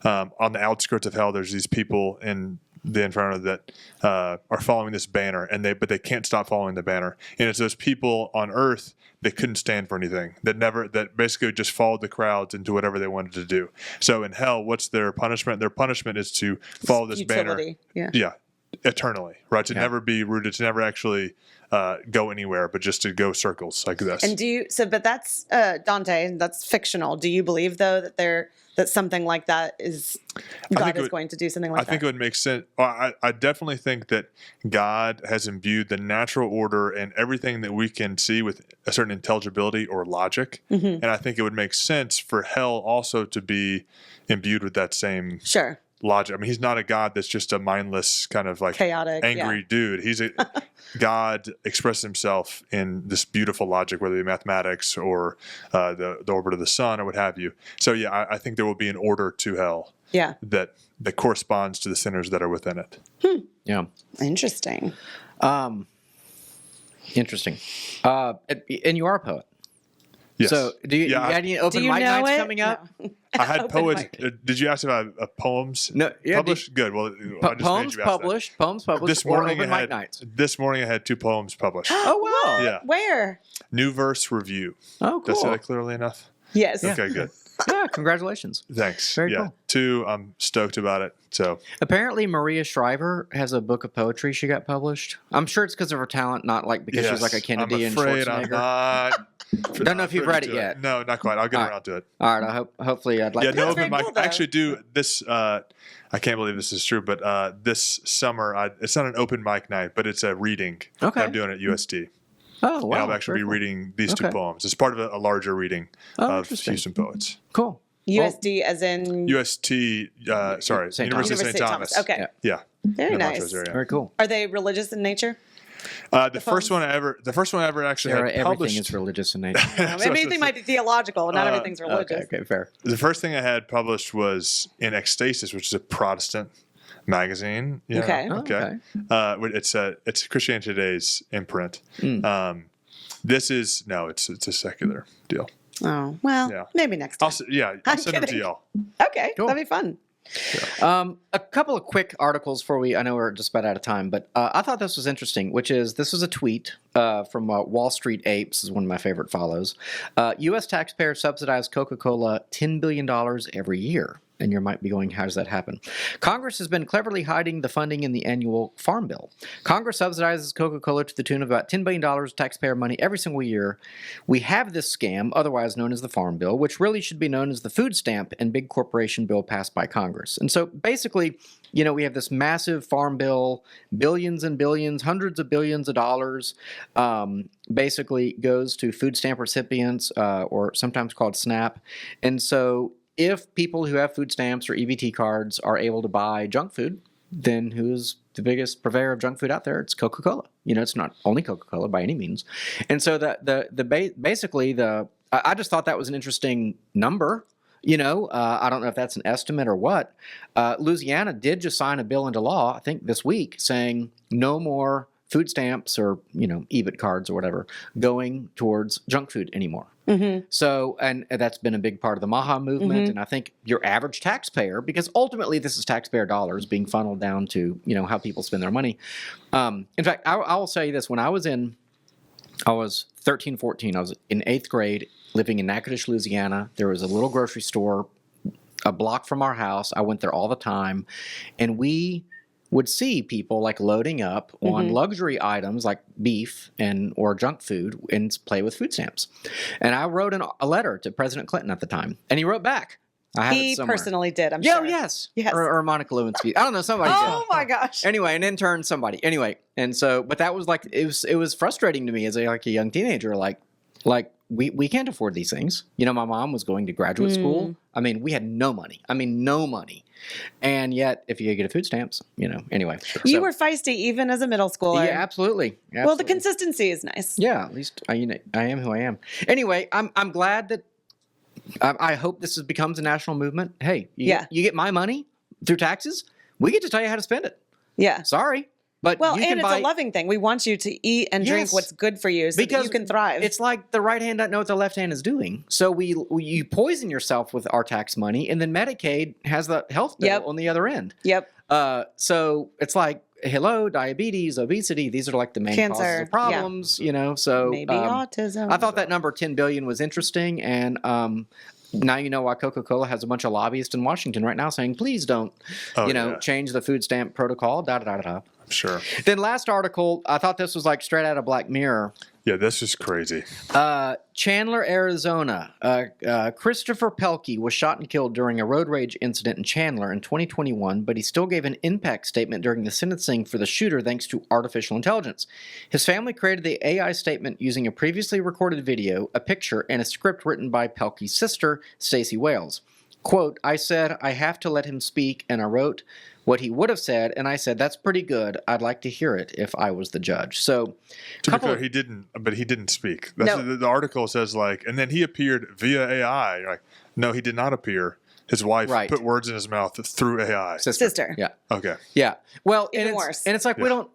Speaker 3: on the outskirts of hell, there's these people in the Inferno that are following this banner, but they can't stop following the banner. And it's those people on earth that couldn't stand for anything, that basically just followed the crowds into whatever they wanted to do. So in hell, what's their punishment? Their punishment is to follow this banner. Yeah, eternally, right? To never be rooted, to never actually go anywhere, but just to go circles like this.
Speaker 2: And but that's Dante, that's fictional. Do you believe though that something like that is God is going to do something like that?
Speaker 3: I think it would make sense. I definitely think that God has imbued the natural order and everything that we can see with a certain intelligibility or logic. And I think it would make sense for hell also to be imbued with that same logic. I mean, he's not a God that's just a mindless kind of like
Speaker 2: chaotic,
Speaker 3: angry dude. He's a God expresses himself in this beautiful logic, whether it be mathematics or the orbit of the sun or what have you. So yeah, I think there will be an order to hell.
Speaker 2: Yeah.
Speaker 3: That corresponds to the sinners that are within it.
Speaker 1: Yeah.
Speaker 2: Interesting.
Speaker 1: Interesting. And you are a poet.
Speaker 3: Yes.
Speaker 1: So do you have any open mic nights coming up?
Speaker 2: No.
Speaker 3: I had
Speaker 2: Open
Speaker 3: poets.
Speaker 2: mic.
Speaker 3: Did you ask about poems
Speaker 1: No, yeah,
Speaker 3: published? Good. Well, I just
Speaker 1: Poems
Speaker 3: made you ask that.
Speaker 1: published,
Speaker 3: This
Speaker 1: or
Speaker 3: morning,
Speaker 1: open mic nights.
Speaker 3: This morning I had 2 poems published.
Speaker 1: Oh, wow.
Speaker 3: Yeah.
Speaker 2: Where?
Speaker 3: New Verse Review.
Speaker 1: Oh,
Speaker 3: Did I say
Speaker 1: cool.
Speaker 3: that clearly enough?
Speaker 2: Yes.
Speaker 3: Okay, good.
Speaker 1: Yeah, congratulations.
Speaker 3: Thanks.
Speaker 1: Very
Speaker 3: yeah.
Speaker 1: cool.
Speaker 3: 2, I'm stoked about it. So
Speaker 1: Apparently, Maria Shriver has a book of poetry she got published. I'm sure it's because of her talent, not like because she's like a Kennedy
Speaker 3: I'm
Speaker 1: and
Speaker 3: afraid I'm
Speaker 1: Schwarzenegger.
Speaker 3: not.
Speaker 1: Don't know if you've read it
Speaker 3: to
Speaker 1: yet.
Speaker 3: No, not quite. I'll get
Speaker 1: All
Speaker 3: around to it.
Speaker 1: All right, hopefully I'd like
Speaker 3: Yeah,
Speaker 1: to.
Speaker 3: no
Speaker 2: That's
Speaker 3: open
Speaker 2: very
Speaker 3: mic.
Speaker 2: cool, though.
Speaker 3: I actually do this. I can't believe this is true, but this summer, it's not an open mic night, but it's a reading.
Speaker 1: Okay.
Speaker 3: That I'm doing at USD.
Speaker 1: Oh, wow.
Speaker 3: And I'll actually be
Speaker 1: very cool.
Speaker 3: reading these 2
Speaker 1: Okay.
Speaker 3: poems. It's part of a larger reading
Speaker 1: Oh,
Speaker 3: of
Speaker 1: interesting.
Speaker 3: Houston poets.
Speaker 1: Cool.
Speaker 2: USD as in
Speaker 3: UST, sorry,
Speaker 1: St.
Speaker 3: University of
Speaker 2: University
Speaker 3: St.
Speaker 2: of
Speaker 3: Thomas.
Speaker 2: Okay.
Speaker 1: Yeah.
Speaker 3: Yeah.
Speaker 2: Very
Speaker 3: in the
Speaker 2: nice.
Speaker 3: Montrose area.
Speaker 1: Very cool.
Speaker 2: Are they religious in nature?
Speaker 3: The first one I ever actually
Speaker 1: Sarah,
Speaker 3: had
Speaker 1: everything
Speaker 3: published.
Speaker 1: is religious in nature.
Speaker 2: Maybe anything might be theological. Not everything's religious.
Speaker 1: Okay, fair.
Speaker 3: The first thing I had published was in Ecstasis, which is a Protestant magazine. Yeah,
Speaker 2: Okay.
Speaker 1: Oh,
Speaker 3: Okay. It's Christianity Today's imprint.
Speaker 1: Mm.
Speaker 3: This is it's a secular deal.
Speaker 2: Oh, well,
Speaker 3: Yeah.
Speaker 2: maybe next time.
Speaker 3: I'll send them to
Speaker 2: kidding.
Speaker 3: y'all.
Speaker 2: Okay,
Speaker 1: Cool.
Speaker 2: that'd be fun.
Speaker 1: A couple of quick articles for we. I know we're just about out of time, but I thought this was interesting. This was a tweet from Wall Street Apes. This is one of my favorite follows. U.S. taxpayers subsidize Coca-Cola $10 billion every year. And you might be going, how does that happen? Congress has been cleverly hiding the funding in the annual Farm Bill. Congress subsidizes Coca-Cola to the tune of about $10 billion taxpayer money every single year. We have this scam, otherwise known as the Farm Bill, which really should be known as the food stamp and big corporation bill passed by Congress. And so basically, we have this massive Farm Bill, billions and billions, hundreds of billions of dollars, basically goes to food stamp recipients, or sometimes called SNAP. And so if people who have food stamps or EBT cards are able to buy junk food, then who's the biggest purveyor of junk food out there? It's Coca-Cola. It's not only Coca-Cola by any means. And so I just thought that was an interesting number. I don't know if that's an estimate or what. Louisiana did just sign a bill into law, I think this week, saying no more food stamps or, EBT cards or whatever going towards junk food anymore.
Speaker 2: Mm-hmm.
Speaker 1: So, and that's been a big part of the MAHA movement. And I think your average taxpayer, because ultimately this is taxpayer dollars being funneled down to, how people spend their money. In fact, I will say this. When I was 13, 14, I was in 8th grade living in Natchitoches, Louisiana. There was a little grocery store a block from our house. I went there all the time. And we would see people like loading up on luxury items like beef or junk food and play with food stamps. And I wrote a letter to President Clinton at the time, and he wrote back. I have
Speaker 2: He
Speaker 1: it somewhere.
Speaker 2: personally did, I'm
Speaker 1: Yeah,
Speaker 2: sure.
Speaker 1: yes.
Speaker 2: Yes.
Speaker 1: Or Monica Lewinsky. I don't know, somebody
Speaker 2: Oh
Speaker 1: did.
Speaker 2: my gosh.
Speaker 1: Anyway, an intern, somebody. Anyway, and so, but that was like, it was frustrating to me as a young teenager, like we can't afford these things. My mom was going to graduate school. I mean, we had no money. No money. And yet, if you get a food stamps, anyway.
Speaker 2: You were feisty even as a middle schooler.
Speaker 1: Yeah, absolutely.
Speaker 2: Well, the consistency is nice.
Speaker 1: Yeah, at least I am who I am. Anyway, I'm glad that I hope this becomes a national movement. Hey, you get my money through taxes. We get to tell you how to spend it.
Speaker 2: Yeah.
Speaker 1: Sorry. But
Speaker 2: Well,
Speaker 1: you
Speaker 2: and
Speaker 1: can
Speaker 2: it's
Speaker 1: buy,
Speaker 2: a loving thing. We want you to eat and drink
Speaker 1: Yes.
Speaker 2: what's good for you so that
Speaker 1: because
Speaker 2: you can thrive.
Speaker 1: It's like the right hand doesn't know what the left hand is doing. So you poison yourself with our tax money, and then Medicaid has the health bill on the other end.
Speaker 2: Yep.
Speaker 1: So it's like, hello, diabetes, obesity. These are like the main causes
Speaker 2: Cancer,
Speaker 1: of problems. So
Speaker 2: Maybe autism.
Speaker 1: I thought that number 10 billion was interesting, and now you know why Coca-Cola has a bunch of lobbyists in Washington right now saying, please don't, change the food stamp protocol.
Speaker 3: Sure.
Speaker 1: Then last article, I thought this was like straight out of Black Mirror.
Speaker 3: Yeah, this is crazy.
Speaker 1: Chandler, Arizona. Christopher Pelkey was shot and killed during a road rage incident in Chandler in 2021, but he still gave an impact statement during the sentencing for the shooter thanks to artificial intelligence. His family created the AI statement using a previously recorded video, a picture, and a script written by Pelkey's sister, Stacey Wales. Quote, I said, I have to let him speak, and I wrote what he would have said, and I said, that's pretty good. I'd like to hear it if I was the judge. So,
Speaker 3: To be fair, he didn't speak. That's
Speaker 2: No.
Speaker 3: the article says and then he appeared via AI. No, he did not appear. his wife
Speaker 1: Right.
Speaker 3: put words in his mouth through AI.
Speaker 2: Sister.
Speaker 1: Yeah.
Speaker 3: Okay.
Speaker 1: Yeah. Well,
Speaker 2: Even
Speaker 1: and it's,
Speaker 2: worse.
Speaker 1: and it's like we don't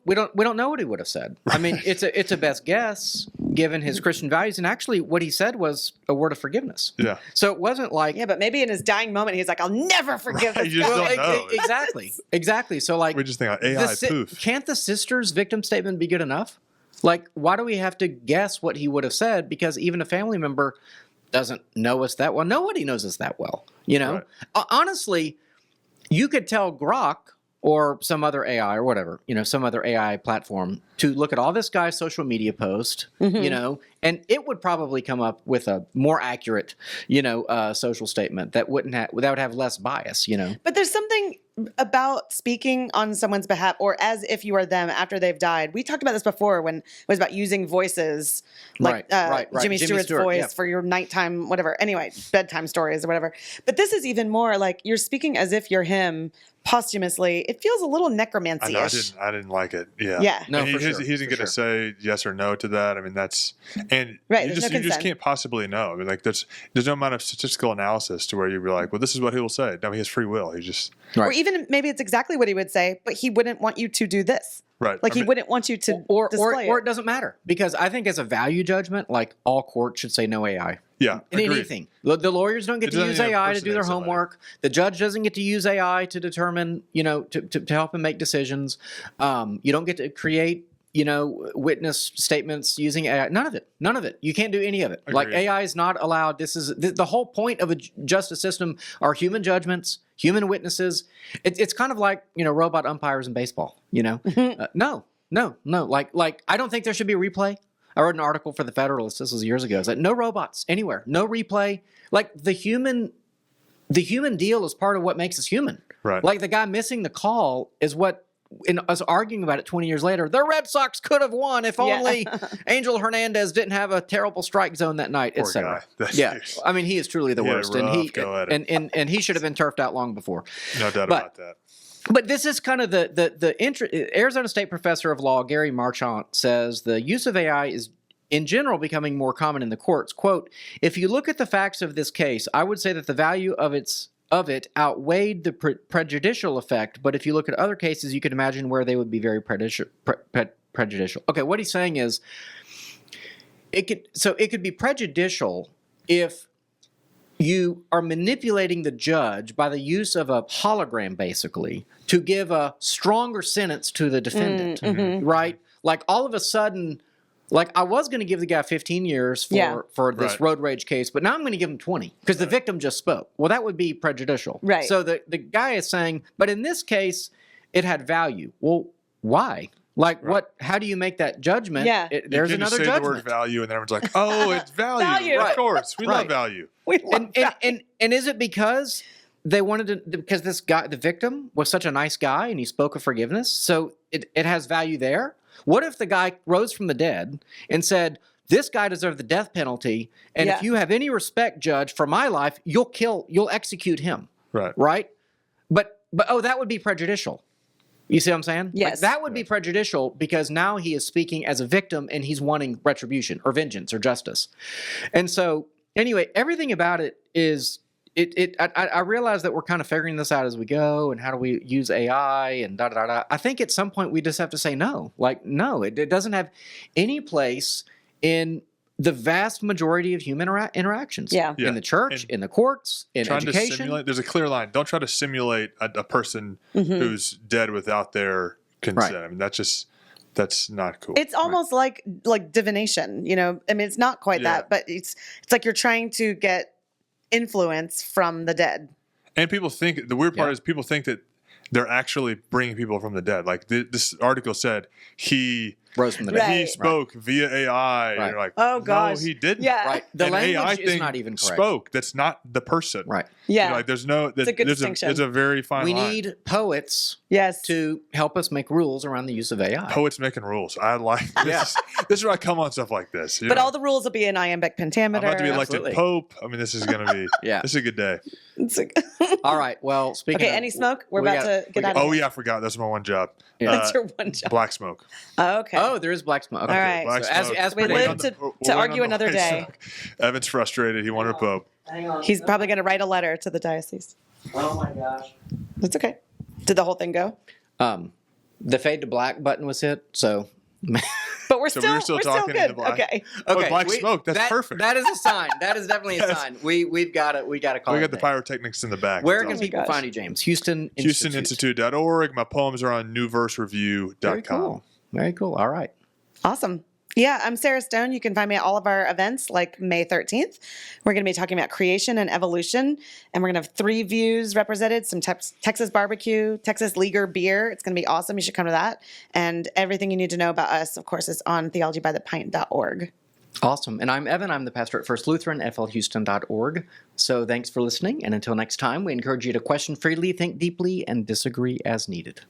Speaker 1: know what he would have said. I mean, it's a best guess given his Christian values, and actually what he said was a word of forgiveness.
Speaker 3: Yeah.
Speaker 1: So it wasn't like
Speaker 2: Yeah, but maybe in his dying moment, he's like, I'll never forgive
Speaker 3: Right,
Speaker 2: this
Speaker 3: you just
Speaker 2: guy.
Speaker 3: don't know.
Speaker 1: Exactly. So like
Speaker 3: We just think AI poof.
Speaker 1: can't the sister's victim statement be good enough? Like, why do we have to guess what he would have said? Because even a family member doesn't know us that well. Nobody knows us that well. You know, honestly, you could tell Grok or some other AI or whatever, some other AI platform to look at all this guy's social media post, and it would probably come up with a more accurate, social statement that would have less bias,
Speaker 2: But there's something about speaking on someone's behalf or as if you are them after they've died. We talked about this before when it was about using voices, like
Speaker 1: Right.
Speaker 2: Jimmy Stewart's
Speaker 1: Stewart,
Speaker 2: voice
Speaker 1: yeah.
Speaker 2: for your nighttime, whatever. Anyway, bedtime stories or whatever. But this is even more like you're speaking as if you're him posthumously. It feels a little
Speaker 3: I
Speaker 2: necromancy-ish.
Speaker 3: know. I didn't like it. Yeah.
Speaker 2: Yeah.
Speaker 1: No,
Speaker 3: And
Speaker 1: for
Speaker 3: he
Speaker 1: sure,
Speaker 3: isn't going to say yes or no to that. I mean, that's and
Speaker 2: Right,
Speaker 3: you
Speaker 2: there's
Speaker 3: just
Speaker 2: no
Speaker 3: you just
Speaker 2: consent.
Speaker 3: can't possibly know. I mean, like there's no amount of statistical analysis to where you'd be like, well, this is what he will say. No, he has free will. He just
Speaker 2: Or even maybe it's exactly what he would say, but he wouldn't want you to do this.
Speaker 3: right.
Speaker 2: Like
Speaker 3: I
Speaker 2: he
Speaker 3: mean,
Speaker 2: wouldn't want you to
Speaker 1: or
Speaker 2: display
Speaker 1: it doesn't matter, because I think as a value judgment, like all courts should say no AI.
Speaker 3: yeah,
Speaker 1: In
Speaker 3: agreed.
Speaker 1: anything. The lawyers don't get
Speaker 3: It
Speaker 1: to
Speaker 3: doesn't
Speaker 1: use
Speaker 3: even
Speaker 1: AI to do their
Speaker 3: impersonate somebody.
Speaker 1: homework. The judge doesn't get to use AI to determine, to help him make decisions. You don't get to create, witness statements using AI. None of it. You can't do any of it. Like
Speaker 3: Agreed.
Speaker 1: AI is not allowed. This is the whole point of a justice system are human judgments, human witnesses. It's kind of like, robot umpires in baseball, No. Like I don't think there should be a replay. I wrote an article for the Federalist. This was years ago. It's like no robots anywhere, no replay. Like the human deal is part of what makes us human.
Speaker 3: Right.
Speaker 1: Like the guy missing the call is what. In us arguing about it 20 years later, the Red Sox could have won if only Angel Hernandez didn't have a terrible strike zone that night,
Speaker 3: Poor
Speaker 1: etc.
Speaker 3: guy. That's
Speaker 1: Yeah,
Speaker 3: serious.
Speaker 1: I mean he is truly the
Speaker 3: He had a
Speaker 1: worst, and
Speaker 3: rough go at it.
Speaker 1: and he should have been turfed out long before.
Speaker 3: No doubt
Speaker 1: But-
Speaker 3: about that.
Speaker 1: But this is kind of the Arizona State professor of law Gary Marchant says the use of AI is in general becoming more common in the courts. Quote, if you look at the facts of this case, I would say that the value of it outweighed the prejudicial effect, but if you look at other cases, you can imagine where they would be very prejudicial. Okay, what he's saying is it could be prejudicial if you are manipulating the judge by the use of a hologram, basically, to give a stronger sentence to the defendant, right? Like all of a sudden, like I was going to give the guy 15 years for this
Speaker 3: Right.
Speaker 1: road rage case, but now I'm going to give him 20 because the victim just spoke. Well, that would be prejudicial.
Speaker 2: Right.
Speaker 1: So the guy is saying, but in this case, it had value. Well, why? Like what? How do you make that judgment?
Speaker 2: Yeah.
Speaker 1: There's
Speaker 3: you can just
Speaker 1: another
Speaker 3: say
Speaker 1: judgment.
Speaker 3: the word value, and then everyone's like, "Oh, it's value.
Speaker 2: Value.
Speaker 3: Of course, we love
Speaker 1: Right.
Speaker 3: value."
Speaker 2: We love that.
Speaker 1: And is it because they wanted to, because this guy, the victim, was such a nice guy and he spoke of forgiveness, so it has value there? What if the guy rose from the dead and said, this guy deserved the death penalty, and
Speaker 2: Yeah.
Speaker 1: if you have any respect, judge, for my life, you'll execute him,
Speaker 3: Right.
Speaker 1: right? But that would be prejudicial. You see what I'm saying?
Speaker 2: Yes.
Speaker 1: Like, that would be prejudicial because now he is speaking as a victim and he's wanting retribution or vengeance or justice. And so, anyway, everything about it is I realize that we're kind of figuring this out as we go, and how do we use AI and da da da da. I think at some point we just have to say no. Like, no, it doesn't have any place in the vast majority of human interactions.
Speaker 2: Yeah.
Speaker 3: Yeah.
Speaker 1: In the church,
Speaker 3: And
Speaker 1: in the courts, in
Speaker 3: Trying to
Speaker 1: education.
Speaker 3: simulate. There's a clear line. Don't try to simulate a person who's dead without their consent.
Speaker 1: Right.
Speaker 3: I mean, that's not cool.
Speaker 2: It's almost like divination, I mean, it's not quite
Speaker 3: Yeah.
Speaker 2: that, but it's like you're trying to get influence from the dead.
Speaker 3: And people think the weird part
Speaker 1: Yeah.
Speaker 3: is people think that they're actually bringing people from the dead. Like this article said, he
Speaker 1: Rose from the
Speaker 2: Right.
Speaker 1: dead.
Speaker 3: he spoke via AI.
Speaker 1: Right.
Speaker 3: And you're like,
Speaker 2: Oh, gosh.
Speaker 3: no, he didn't.
Speaker 2: Yeah.
Speaker 1: Right. The
Speaker 3: An
Speaker 1: language
Speaker 3: AI
Speaker 1: is
Speaker 3: thing
Speaker 1: not even correct.
Speaker 3: spoke. That's not the person.
Speaker 1: Right.
Speaker 2: Yeah.
Speaker 3: You know, like there's no.
Speaker 2: a good distinction.
Speaker 3: It's a very fine
Speaker 1: We
Speaker 3: line.
Speaker 1: need poets
Speaker 2: Yes.
Speaker 1: to help us make rules around the use of AI.
Speaker 3: Poets making rules. I like this.
Speaker 1: Yeah.
Speaker 3: This is where I come on stuff like this. you
Speaker 2: But
Speaker 3: know?
Speaker 2: all the rules will be in iambic pentameter.
Speaker 3: I'm about to be elected
Speaker 1: Absolutely.
Speaker 3: Pope. I mean, this is going to be.
Speaker 1: Yeah.
Speaker 3: This is a good day.
Speaker 2: It's like-
Speaker 1: All right. Well, speaking
Speaker 2: okay,
Speaker 1: of,
Speaker 2: any smoke? We're
Speaker 1: we
Speaker 2: about
Speaker 1: got-
Speaker 2: to get
Speaker 1: we
Speaker 2: out
Speaker 1: got-
Speaker 2: of
Speaker 3: Oh
Speaker 2: here.
Speaker 3: yeah, I forgot. That's my one job.
Speaker 1: Yeah.
Speaker 2: That's your one job.
Speaker 3: Black smoke.
Speaker 2: Oh, okay.
Speaker 1: Oh, there is black smoke. Okay.
Speaker 2: All right.
Speaker 3: Black
Speaker 1: So as
Speaker 3: smoke.
Speaker 1: as
Speaker 2: We
Speaker 1: per
Speaker 2: live
Speaker 1: date.
Speaker 2: to argue another day.
Speaker 3: Evan's frustrated. He wanted a Pope.
Speaker 2: He's probably going to write a letter to the diocese.
Speaker 1: Oh my gosh.
Speaker 2: That's okay. Did the whole thing go?
Speaker 1: The fade to black button was hit, so.
Speaker 2: But we're
Speaker 3: So
Speaker 2: still,
Speaker 3: we were still talking in
Speaker 2: good.
Speaker 3: the black.
Speaker 2: Okay.
Speaker 1: Okay,
Speaker 3: black smoke. That's perfect.
Speaker 1: That is a sign. That is definitely a
Speaker 3: Yes.
Speaker 1: sign. We've got it. We got to call
Speaker 3: We
Speaker 1: it
Speaker 3: got the
Speaker 1: a day.
Speaker 3: pyrotechnics in the back.
Speaker 1: Where
Speaker 3: That's
Speaker 1: can
Speaker 3: awesome.
Speaker 1: people
Speaker 2: gosh.
Speaker 1: find you, James? Houston Institute.
Speaker 3: HoustonInstitute.org. My poems are on newversereview.com.
Speaker 1: Very cool. Very cool. All right.
Speaker 2: Awesome. Yeah, I'm Sarah Stone. You can find me at all of our events like May 13th. We're going to be talking about creation and evolution, and we're going to have 3 views represented, some Texas barbecue, Texas Leaguer beer. It's going to be awesome. You should come to that. And everything you need to know about us, of course, is on theologybythepint.org.
Speaker 1: Awesome. And I'm Evan. I'm the pastor at First Lutheran, flhouston.org. So thanks for listening. And until next time, we encourage you to question freely, think deeply, and disagree as needed.